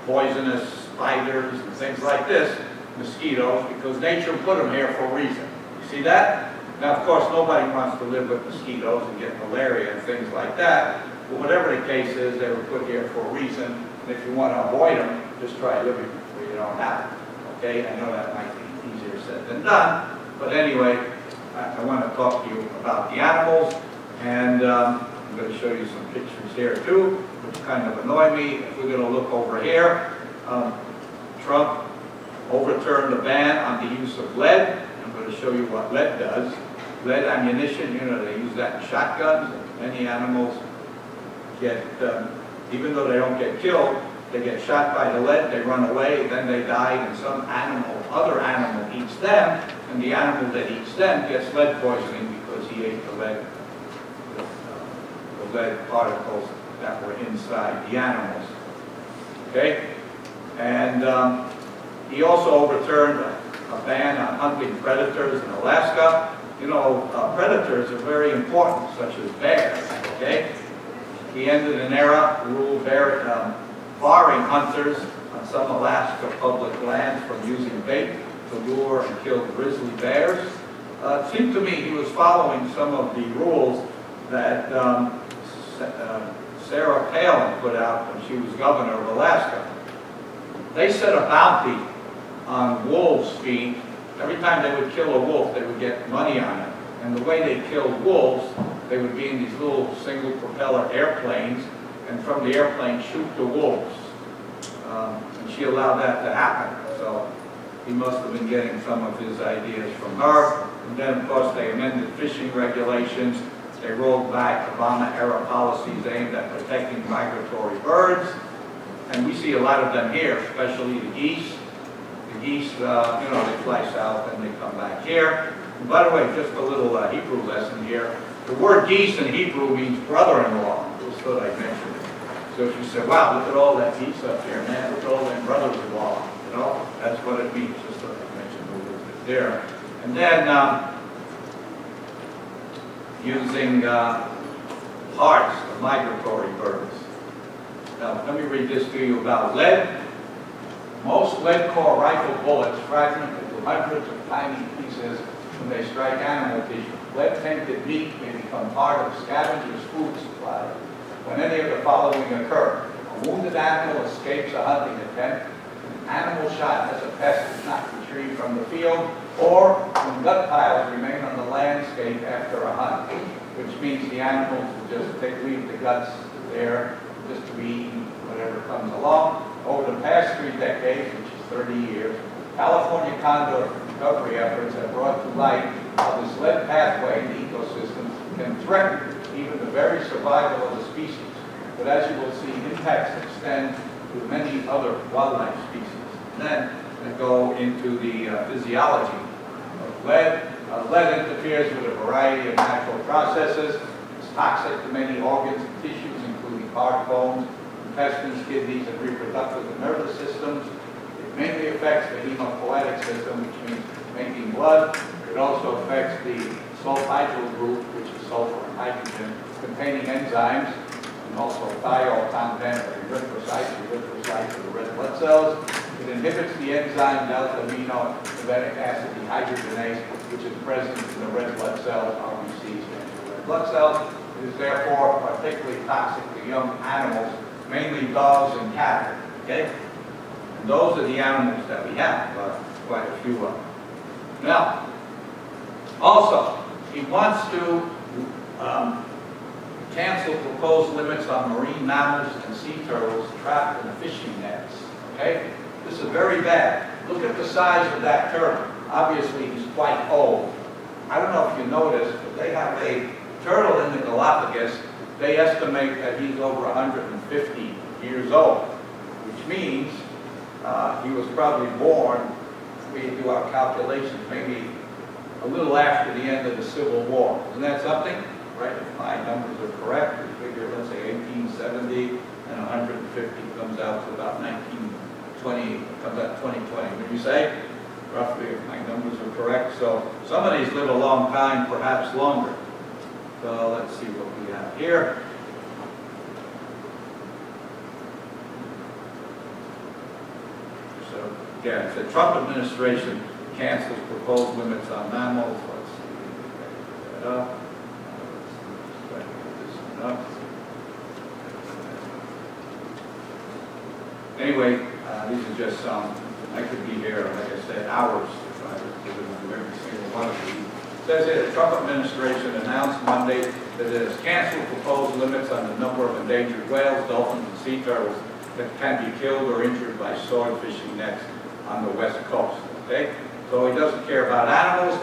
poisonous spiders, and things like this, mosquitoes, because nature put them here for a reason. You see that? Now, of course, nobody wants to live with mosquitoes and get malaria and things like that. But whatever the case is, they were put here for a reason. And if you want to avoid them, just try living where you don't have them. Okay? I know that might be easier said than done. But anyway, I want to talk to you about the animals. And I'm going to show you some pictures here too, which kind of annoy me. If we're going to look over here, Trump overturned the ban on the use of lead. I'm going to show you what lead does. Lead ammunition, you know, they use that in shotguns. Many animals get, even though they don't get killed, they get shot by the lead, they run away, then they die, and some animal, other animal eats them, and the animal that eats them gets lead poisoning because he ate the lead particles that were inside the animals. Okay? And he also overturned a ban on hunting predators in Alaska. You know, predators are very important, such as bears, okay? He ended an era, rule barring hunters on some Alaska public lands from using bait to lure and kill grizzly bears. It seemed to me he was following some of the rules that Sarah Palin put out when she was governor of Alaska. They set a bounty on wolves' feet. Every time they would kill a wolf, they would get money on it. And the way they killed wolves, they would be in these little single propeller airplanes, and from the airplane shoot the wolves. And she allowed that to happen. So he must have been getting some of his ideas from her. And then, of course, they amended fishing regulations. They rolled back Obama-era policies aimed at protecting migratory birds. And we see a lot of them here, especially the geese. The geese, you know, they fly south and they come back here. And by the way, just a little Hebrew lesson here. The word geese in Hebrew means brother-in-law. Just thought I'd mention it. So if you say, wow, look at all that geese up here, man, look at all them brothers-in-law. You know, that's what it means. Just thought I'd mention a little bit there. And then using hearts of migratory birds. Now, let me read this to you about lead. Most lead core rifle bullets fragment into hundreds of tiny pieces when they strike animal tissue. Lead-tainted meat may become part of scavengers' food supply when any of the following occur. A wounded animal escapes a hunting attempt, an animal shot as a pest is not retrieved from the field, or when gut piles remain on the landscape after a hunt, which means the animals will just leave the guts there just to be eaten, whatever comes along. Over the past 3 decades, which is 30 years, California condor recovery efforts have brought to light how this lead pathway in the ecosystem can threaten even the very survival of the species. But as you will see, impacts extend to many other wildlife species. And then I go into the physiology of lead. Lead interferes with a variety of natural processes. toxic to many organs and tissues, including heart, bones, intestines, kidneys, and reproductive and nervous systems. It mainly affects the hematopoietic system, which means making blood. It also affects the sulfhydryl group, which is sulfur and hydrogen, containing enzymes, and also thiocontent erythrocytes. Erythrocytes are the red blood cells. It inhibits the enzyme delta-aminolevitic acid dehydrogenase, which is present in the red blood cells, RBCs, and the red blood cells. It is therefore particularly toxic to young animals, mainly dogs and cattle. Okay? And those are the animals that we have, quite a few of them. Now, also, he wants to cancel proposed limits on marine mammals and sea turtles trapped in fishing nets. Okay? This is very bad. Look at the size of that turtle. Obviously, he's quite old. I don't know if you noticed, but they have a turtle in the Galapagos. They estimate that he's over 150 years old, which means he was probably born, we do our calculations, maybe a little after the end of the Civil War. Isn't that something? Right? If my numbers are correct, we figure, let's say 1870 and 150 comes out to about 1920, comes out 2020. Would you say? Roughly, if my numbers are correct. So some of these live a long time, perhaps longer. So let's see what we have here. So again, the Trump administration cancels proposed limits on mammals. Let's see, get that up. Let's get this one up. Anyway, these are just some. I could be here, like I said, hours if I was to do every single one of these. It says here, the Trump administration announced Monday that it has canceled proposed limits on the number of endangered whales, dolphins, and sea turtles that can be killed or injured by sword fishing nets on the West Coast. Okay? So he doesn't care about animals.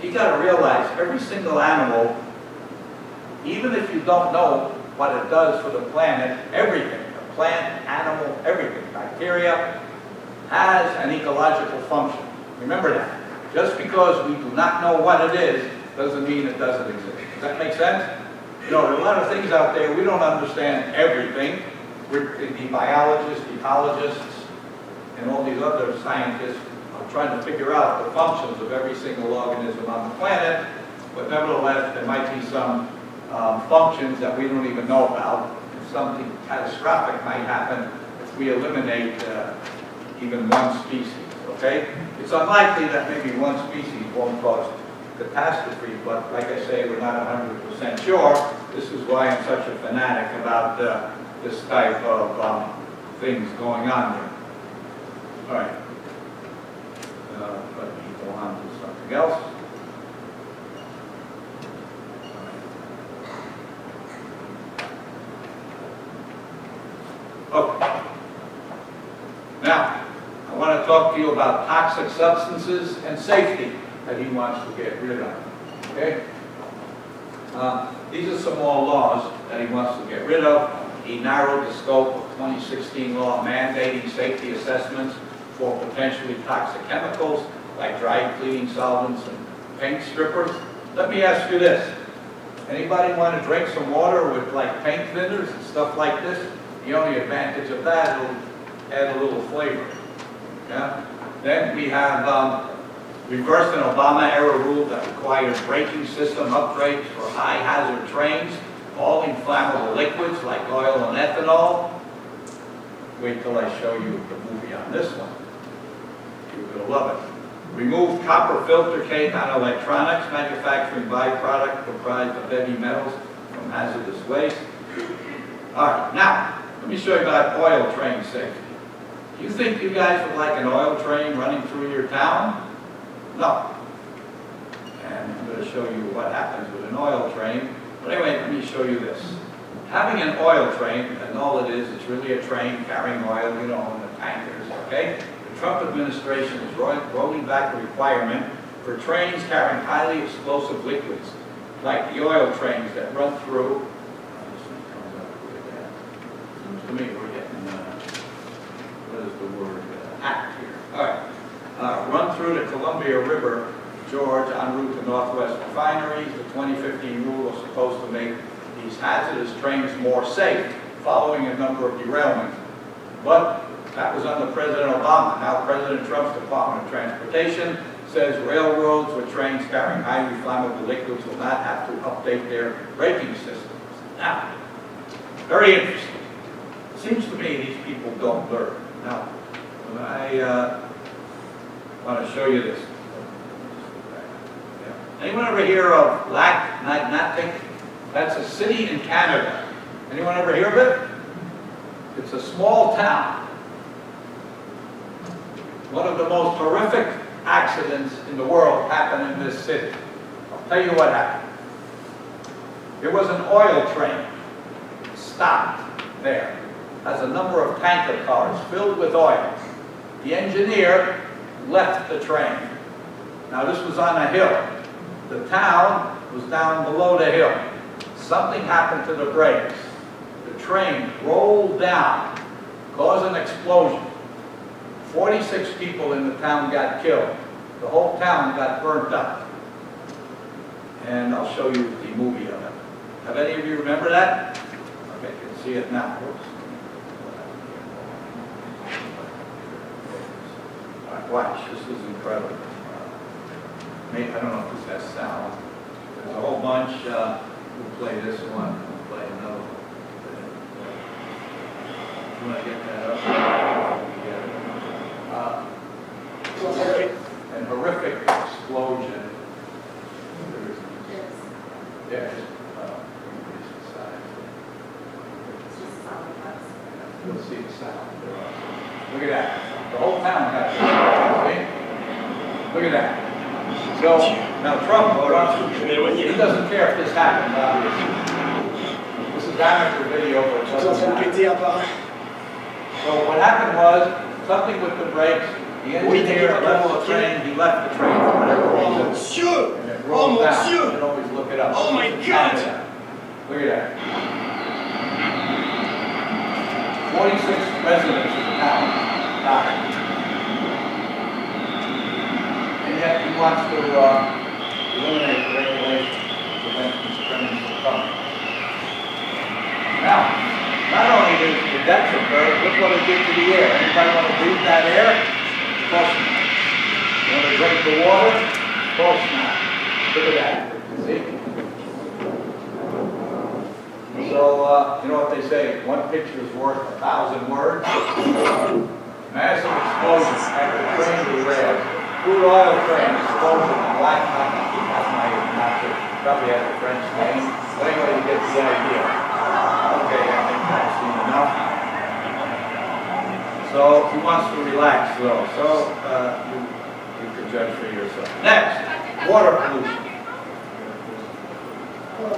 You got to realize every single animal, even if you don't know what it does for the planet, everything, the plant, animal, everything, bacteria, has an ecological function. Remember that. Just because we do not know what it is, doesn't mean it doesn't exist. Does that make sense? You know, there are a lot of things out there, we don't understand everything. The biologists, ecologists, and all these other scientists are trying to figure out the functions of every single organism on the planet, but nevertheless, there might be some functions that we don't even know about. And something catastrophic might happen if we eliminate even one species, okay? It's unlikely that maybe one species won't cause catastrophe, but like I say, we're not 100% sure. This is why I'm such a fanatic about this type of things going on here. All right. Let me go on to something else. Okay. Now, I want to talk to you about toxic substances and safety that he wants to get rid of. Okay? These are some more laws that he wants to get rid of. He narrowed the scope of 2016 law mandating safety assessments for potentially toxic chemicals like dry cleaning solvents and paint strippers. Let me ask you this. Anybody want to drink some water with like paint thinners and stuff like this? The only advantage of that, it'll add a little flavor. Yeah? Then we have reversed an Obama-era rule that requires braking system upgrades for high-hazard trains, all inflammable liquids like oil and ethanol. Wait till I show you the movie on this one. You're going to love it. Remove copper filter cake on electronics manufacturing byproduct comprised of heavy metals from hazardous waste. All right, now, let me show you about oil train safety. You think you guys would like an oil train running through your town? No. And I'm going to show you what happens with an oil train. But anyway, let me show you this. Having an oil train, and all it is, it's really a train carrying oil, you know, in the tankers, okay? The Trump administration is rolling back the requirement for trains carrying highly explosive liquids, like the oil trains that run through. To me, we're getting, what is the word, hacked here. All right. Run through the Columbia River, George, en route to Northwest refineries. The 2015 rule was supposed to make these hazardous trains more safe following a number of derailments. But that was under President Obama. Now President Trump's Department of Transportation says railroads with trains carrying highly flammable liquids will not have to update their braking systems. Now, very interesting. It seems to me these people don't learn. Now, when I want to show you this. Anyone ever hear of Lac Natic? That's a city in Canada. Anyone ever hear of it? It's a small town. One of the most horrific accidents in the world happened in this city. I'll tell you what happened. There was an oil train stopped there. Has a number of tanker cars filled with oil. The engineer left the train. Now this was on a hill. The town was down below the hill. Something happened to the brakes. The train rolled down, caused an explosion. 46 people in the town got killed. The whole town got burnt up. And I'll show you the movie of it. Have any of you remember that? Okay, you can see it now. Whoops. All right, watch, this is incredible. Maybe, I don't know if this has sound. There's a whole bunch. We'll play this one. We'll play another one. You want to get that up? An horrific explosion. There's you'll see the sound. Look at that. The whole town got it. Look at that. So, now Trump, he doesn't care if this happened, obviously. This is amateur video, but it doesn't matter. So what happened was, something with the brakes, the engineer left the train, he left the train for whatever reason. And it rolled down. You can always look it up. Oh my God! Look at that. 46 residents of the town died. And yet he wants to eliminate the regulations to prevent these trains from coming. Now, not only did the deaths occur, look what it did to the air. Anybody want to breathe that air? Of course not. You want to drink the water? Of course not. Look at that. See? So, you know what they say, one picture is worth 1,000 words. Massive explosion after the train derailed. Crude oil train explosion in Black Mountain. That's my master. Probably has a French name. But anyway, you get the idea. Okay, I think I've seen enough. So he wants to relax though. So you can judge for yourself. Next, water pollution.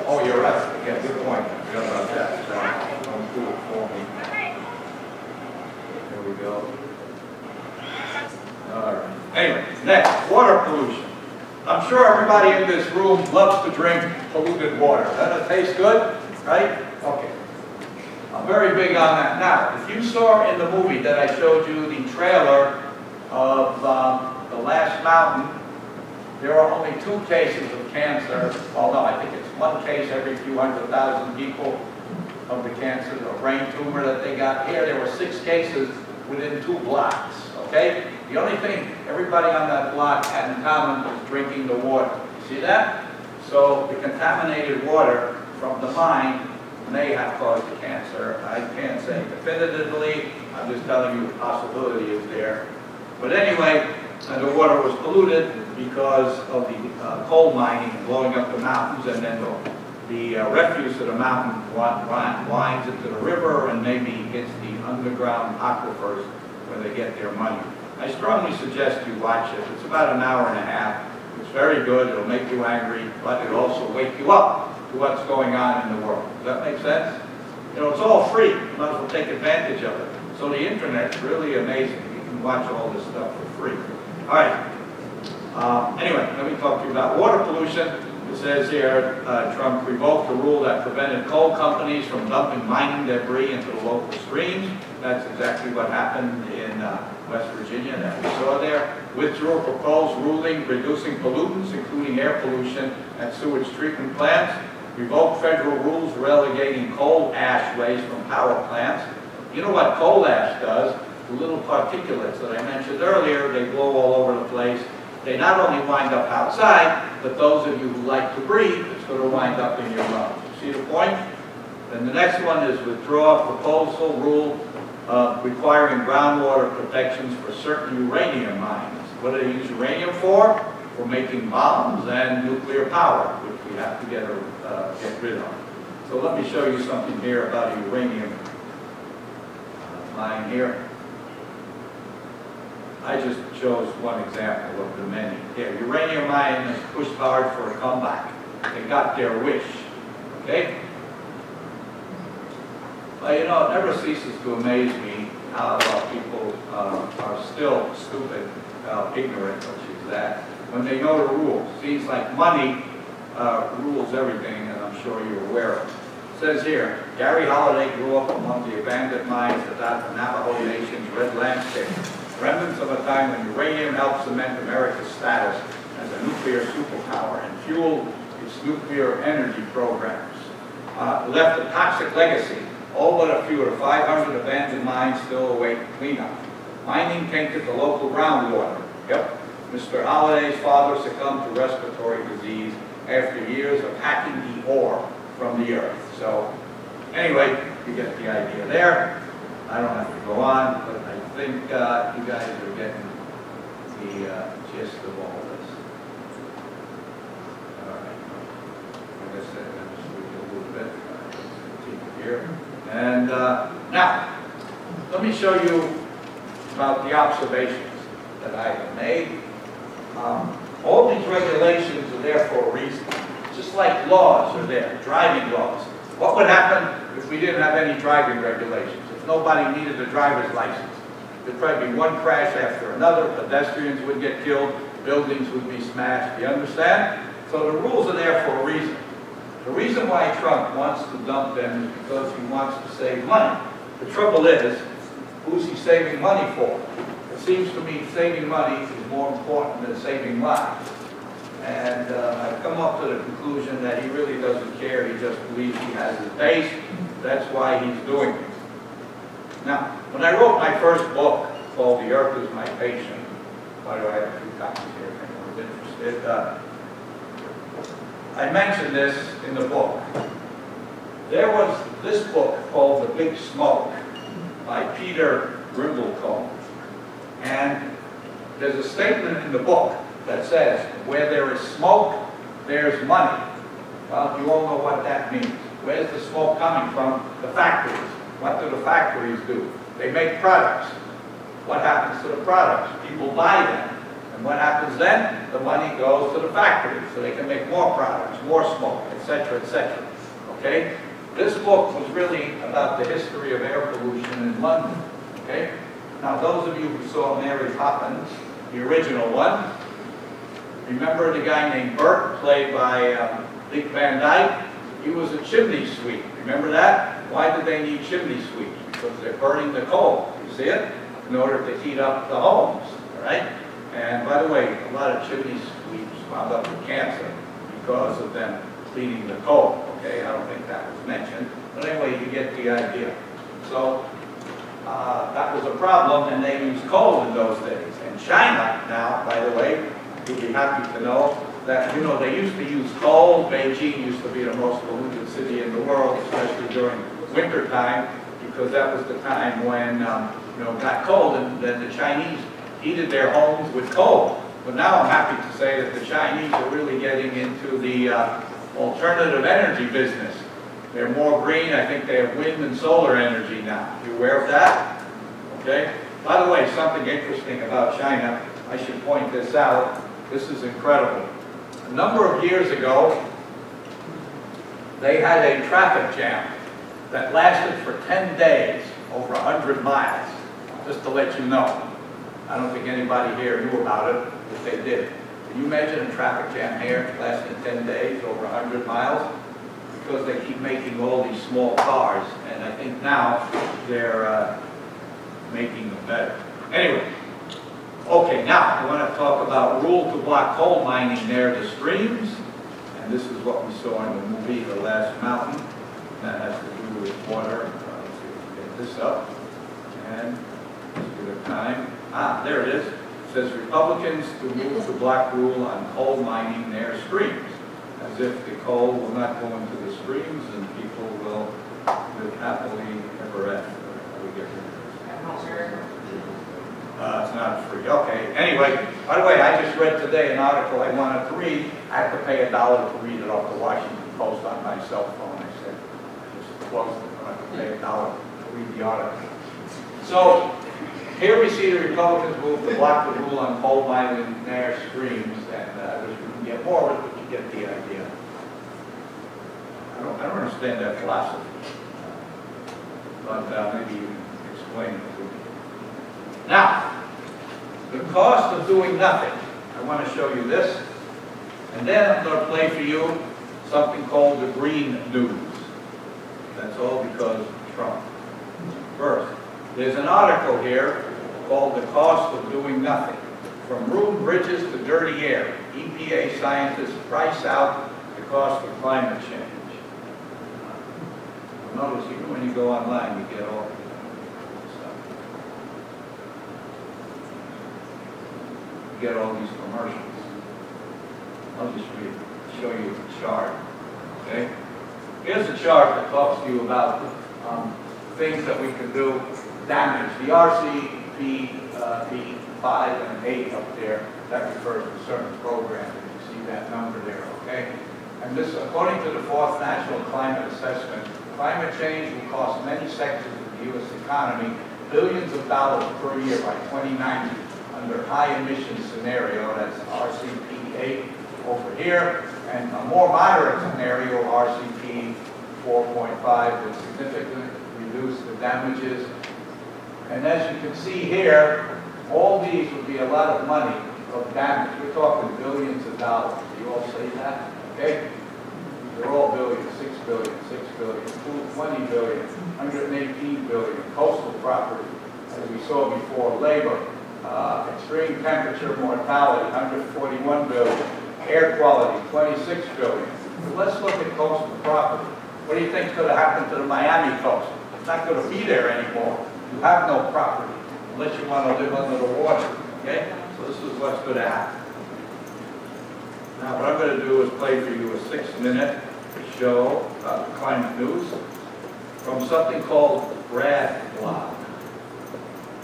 Oh, you're right. Yeah, good point. I forgot about that. So don't do it for me. There we go. All right. Anyway, next, water pollution. I'm sure everybody in this room loves to drink polluted water. Doesn't it taste good? Right? Okay. I'm very big on that. Now, if you saw in the movie that I showed you the trailer of The Last Mountain, there are only 2 cases of cancer. Oh no, I think it's 1 case every few 100,000 people of the cancer, the brain tumor that they got. Here, there were 6 cases within 2 blocks. Okay? The only thing everybody on that block had in common was drinking the water. See that? So the contaminated water from the mine may have caused the cancer. I can't say definitively. I'm just telling you the possibility is there. But anyway, the water was polluted because of the coal mining and blowing up the mountains, and then the refuse of the mountain winds into the river and maybe hits the underground aquifers where they get their money. I strongly suggest you watch it. It's about an hour and a half. It's very good. It'll make you angry, but it'll also wake you up to what's going on in the world. Does that make sense? You know, it's all free. You might as well take advantage of it. So the internet's really amazing. You can watch all this stuff for free. All right. Anyway, let me talk to you about water pollution. It says here, Trump revoked the rule that prevented coal companies from dumping mining debris into the local streams. That's exactly what happened in West Virginia that we saw there. Withdrew a proposed ruling reducing pollutants, including air pollution at sewage treatment plants. Revoke federal rules relegating coal ash waste from power plants. You know what coal ash does? The little particulates that I mentioned earlier, they blow all over the place. They not only wind up outside, but those of you who like to breathe, it's going to wind up in your lungs. You see the point? Then the next one is withdraw proposal rule requiring groundwater protections for certain uranium mines. What do they use uranium for? For making bombs and nuclear power, which we have to get rid of. So let me show you something here about a uranium mine here. I just chose one example of the many. Here, uranium mine has pushed hard for a comeback. They got their wish, okay? Well, you know, it never ceases to amaze me how people are still stupid, ignorant, which is that, when they know the rules. Seems like money rules everything, and I'm sure you're aware of it. It says here, Gary Holiday grew up among the abandoned mines of the Navajo Nation's red landscape, remnants of a time when uranium helped cement America's status as a nuclear superpower and fueled its nuclear energy programs. Left a toxic legacy. All but a few of the 500 abandoned mines still await cleanup. Mining tainted the local groundwater. Yep. Mr. Holliday's father succumbed to respiratory disease after years of hacking the ore from the earth. So, anyway, you get the idea there. I don't have to go on, but I think you guys are getting the gist of all this. All right. Like I said, I'm just reading a little bit. Continue here. And now, let me show you about the observations that I have made. All these regulations are there for a reason. Just like laws are there, driving laws. What would happen if we didn't have any driving regulations? If nobody needed a driver's license? There'd probably be one crash after another, pedestrians would get killed, buildings would be smashed, you understand? So the rules are there for a reason. The reason why Trump wants to dump them is because he wants to save money. The trouble is, who's he saving money for? It seems to me saving money is more important than saving lives. And I've come up to the conclusion that he really doesn't care, he just believes he has his base. That's why he's doing it. Now, when I wrote my first book called The Earth is My Patient, why do I have a few copies here if anyone's interested? I mentioned this in the book. There was this book called The Big Smoke by Peter Brimblecombe. And there's a statement in the book that says, where there is smoke, there's money. Well, you all know what that means. Where's the smoke coming from? The factories. What do the factories do? They make products. What happens to the products? People buy them. And what happens then? The money goes to the factories so they can make more products, more smoke, etc., etc. Okay? This book was really about the history of air pollution in London. Okay? Now, those of you who saw Mary Poppins, the original one, remember the guy named Bert, played by Dick Van Dyke? He was a chimney sweep. Remember that? Why did they need chimney sweeps? Because they're burning the coal. You see it? In order to heat up the homes. All right? And by the way, a lot of chimney sweeps wound up with cancer because of them cleaning the coal. Okay? I don't think that was mentioned. But anyway, you get the idea. So, that was a problem, and they used coal in those days. And China now, by the way, you'll be happy to know that, you know, they used to use coal. Beijing used to be the most polluted city in the world, especially during winter time, because that was the time when, you know, it got cold, and then the Chinese heated their homes with coal. But now I'm happy to say that the Chinese are really getting into the alternative energy business. They're more green. I think they have wind and solar energy now. You aware of that? Okay. By the way, something interesting about China, I should point this out. This is incredible. A number of years ago, they had a traffic jam that lasted for 10 days, over 100 miles, just to let you know. I don't think anybody here knew about it, but they did. Can you imagine a traffic jam here lasting 10 days, over 100 miles? Because they keep making all these small cars, and I think now they're making them better. Anyway, okay, now I want to talk about rule to block coal mining near the streams, and this is what we saw in the movie, The Last Mountain. That has to do with water. Let's see if we can get this up. And let's give it time. Ah, there it is. It says Republicans to move the black rule on coal mining near streams, as if the coal will not go into the streams and people will live happily ever after. We get rid of this. It's not free. Okay. Anyway, by the way, I just read today an article I wanted to read. I had to pay $1 to read it off the Washington Post on my cell phone. I said, just close it. I have to pay $1 to read the article. So here we see the Republicans move to block the rule on coal mining near streams, and I wish we can get more of it, but you get the idea. I don't understand that philosophy, but maybe you can explain it to me. Now, the cost of doing nothing. I want to show you this, and then I'm going to play for you something called the green news. That's all because of Trump. First, there's an article here called The Cost of Doing Nothing. From ruined bridges to dirty air, EPA scientists price out the cost of climate change. Notice even when you go online, you get all stuff. You get all these commercials. I'll just show you the chart. Okay? Here's a chart that talks to you about things that we can do. Damage. The RCP 5 and 8 up there, that refers to a certain program. You see that number there, okay? And this, according to the 4th National Climate Assessment, climate change will cost many sectors of the U.S. economy billions of dollars per year by 2090 under high emission scenario, that's RCP 8 over here, and a more moderate scenario, RCP 4.5, would significantly reduce the damages. And as you can see here, all these would be a lot of money of damage. We're talking billions of dollars. You all say that? Okay? They're all billions, 6 billion, 6 billion, 20 billion, 118 billion, coastal property, as we saw before, labor, extreme temperature mortality, 141 billion, air quality, 26 billion. But let's look at coastal property. What do you think is going to happen to the Miami coast? It's not going to be there anymore. You have no property unless you want to live under the water, okay? So this is what's going to happen. Now what I'm going to do is play for you a 6-minute show about the climate news from something called Brad Blog.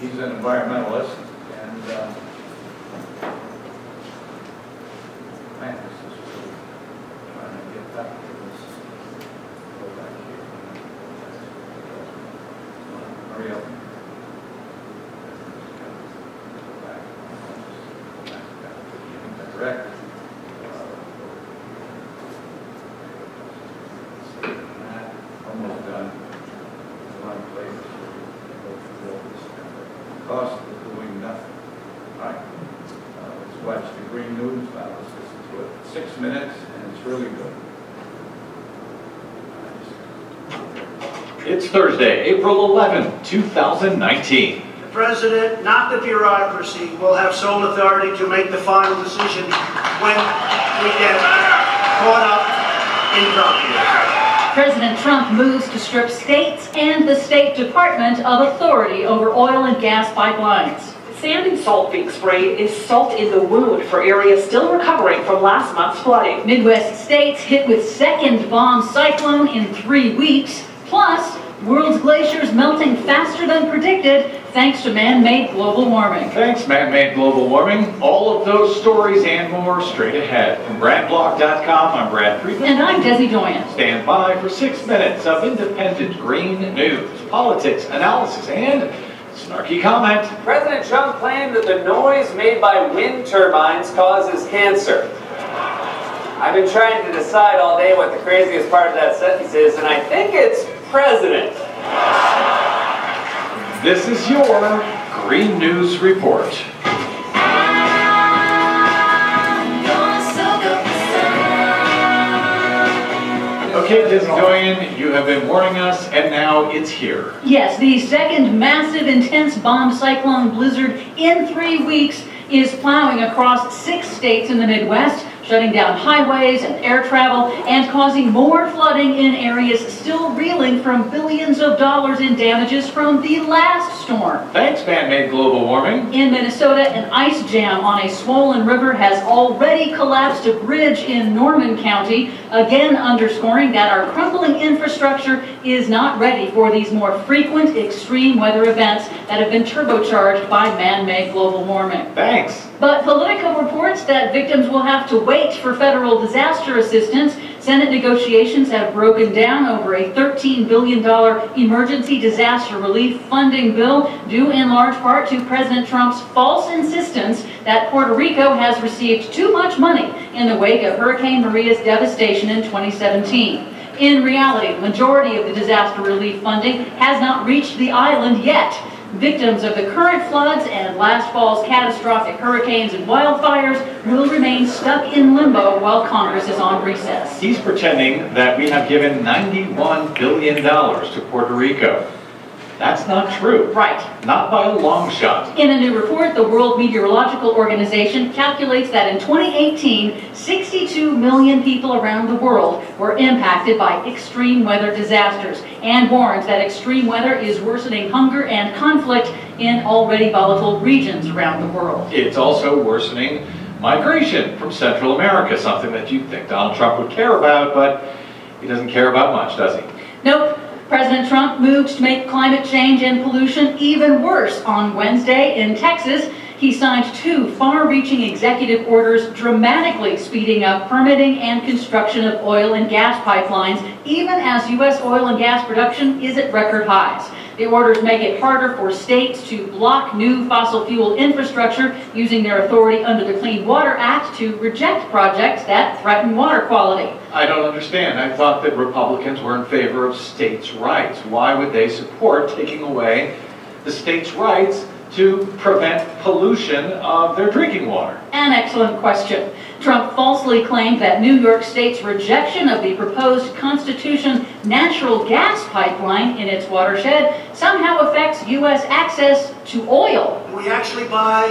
He's an environmentalist, and man, this is really trying to get back to this. Go back here. Hurry up. Correct. Almost done. One place where you go through all this stuff. Cost of doing nothing. All right. Let's watch the green news. Let's listen to it. 6 minutes, and it's really good. It's Thursday, April 11, 2019. The President, not the bureaucracy, will have sole authority to make the final decision when we get caught up in Trump. President Trump moves to strip states and the State Department of authority over oil and gas pipelines. Sand and salt being sprayed is salt in the wound for areas still recovering from last month's flooding. Midwest states hit with second bomb cyclone in 3 weeks. Plus, world's glaciers melting faster than predicted thanks to man-made global warming. Thanks, man-made global warming. All of those stories and more straight ahead. From BradBlog.com, I'm Brad Friedman. And I'm Desi Doyen. Stand by for 6 minutes of independent green news, politics, analysis, and snarky comment. President Trump claimed that the noise made by wind turbines causes cancer. I've been trying to decide all day what the craziest part of that sentence is, and I think it's president. This is your Green News Report. Okay, Desi Doyen, you have been warning us, and now it's here. Yes, the second massive intense bomb cyclone blizzard in 3 weeks is plowing across 6 states in the Midwest, shutting down highways and air travel and causing more flooding in areas still reeling from billions of dollars in damages from the last storm. Thanks, man-made global warming. In Minnesota, an ice jam on a swollen river has already collapsed a bridge in Norman County, again underscoring that our crumbling infrastructure is not ready for these more frequent extreme weather events that have been turbocharged by man-made global warming. Thanks. But Politico reports that victims will have to wait for federal disaster assistance. Senate negotiations have broken down over a $13 billion emergency disaster relief funding bill, due in large part to President Trump's false insistence that Puerto Rico has received too much money in the wake of Hurricane Maria's devastation in 2017. In reality, the majority of the disaster relief funding has not reached the island yet. Victims of the current floods and last fall's catastrophic hurricanes and wildfires will remain stuck in limbo while Congress is on recess. He's pretending that we have given $91 billion to Puerto Rico. That's not true. Right. Not by a long shot. In a new report, the World Meteorological Organization calculates that in 2018, 62 million people around the world were impacted by extreme weather disasters, and warns that extreme weather is worsening hunger and conflict in already volatile regions around the world. It's also worsening migration from Central America, something that you'd think Donald Trump would care about, but he doesn't care about much, does he? Nope. President Trump moved to make climate change and pollution even worse. On Wednesday in Texas, he signed 2 far-reaching executive orders dramatically speeding up permitting and construction of oil and gas pipelines, even as U.S. oil and gas production is at record highs. The orders make it harder for states to block new fossil fuel infrastructure using their authority under the Clean Water Act to reject projects that threaten water quality. I don't understand. I thought that Republicans were in favor of states' rights. Why would they support taking away the states' rights to prevent pollution of their drinking water? An excellent question. Trump falsely claimed that New York State's rejection of the proposed Constitution natural gas pipeline in its watershed somehow affects U.S. access to oil. We actually buy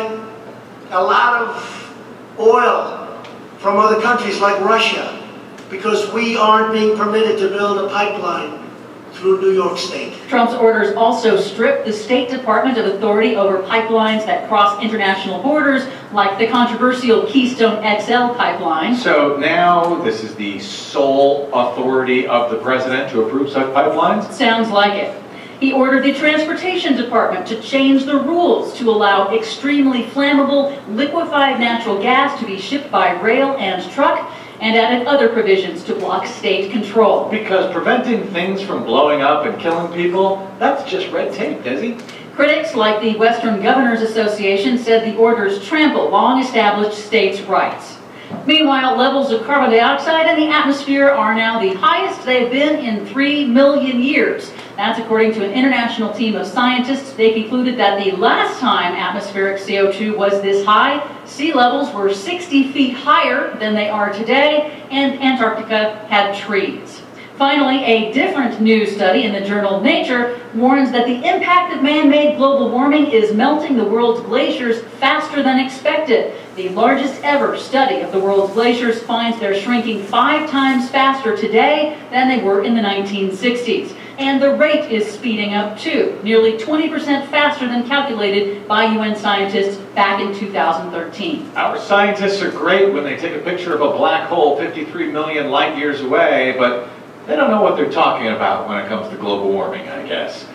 a lot of oil from other countries like Russia because we aren't being permitted to build a pipeline through New York State. Trump's orders also strip the State Department of authority over pipelines that cross international borders, like the controversial Keystone XL pipeline. So now this is the sole authority of the president to approve such pipelines? Sounds like it. He ordered the Transportation Department to change the rules to allow extremely flammable liquefied natural gas to be shipped by rail and truck, and added other provisions to block state control. Because preventing things from blowing up and killing people, that's just red tape, Desi. Critics like the Western Governors Association said the orders trample long-established states' rights. Meanwhile, levels of carbon dioxide in the atmosphere are now the highest they've been in 3 million years. That's according to an international team of scientists. They concluded that the last time atmospheric CO2 was this high, sea levels were 60 feet higher than they are today, and Antarctica had trees. Finally, a different new study in the journal Nature warns that the impact of man-made global warming is melting the world's glaciers faster than expected. The largest ever study of the world's glaciers finds they're shrinking 5 times faster today than they were in the 1960s. And the rate is speeding up too, nearly 20% faster than calculated by UN scientists back in 2013. Our scientists are great when they take a picture of a black hole 53 million light years away, but they don't know what they're talking about when it comes to global warming, I guess.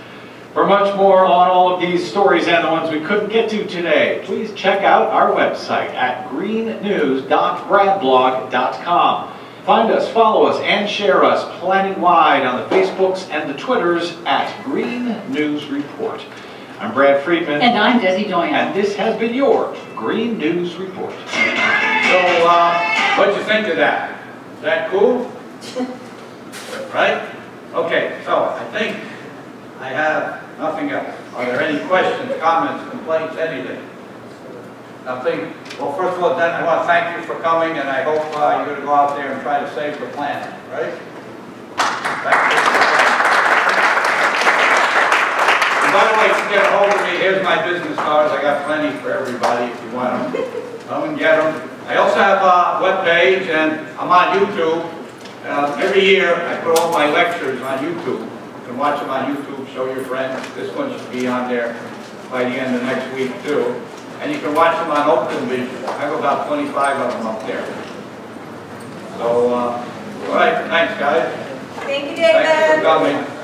For much more on all of these stories and the ones we couldn't get to today, please check out our website at greennews.bradblog.com. Find us, follow us, and share us planet-wide on the Facebooks and the Twitters at Green News Report. I'm Brad Friedman. And I'm Desi Doyen. And this has been your Green News Report. So, what'd you think of that? Is that cool? Right? Okay, so I think I have nothing else. Are there any questions, comments, complaints, anything? Nothing? Well, first of all, then I want to thank you for coming, and I hope you're going to go out there and try to save the planet, right? Thank you. And by the way, to get a hold of me, here's my business cards. I got plenty for everybody if you want them. Come and get them. I also have a webpage, and I'm on YouTube. Every year, I put all my lectures on YouTube. You can watch them on YouTube, show your friends. This one should be on there by the end of next week, too. And you can watch them on Open Vision. I have about 25 of them up there. So, all right, thanks, guys. Thank you, David. Thanks for coming.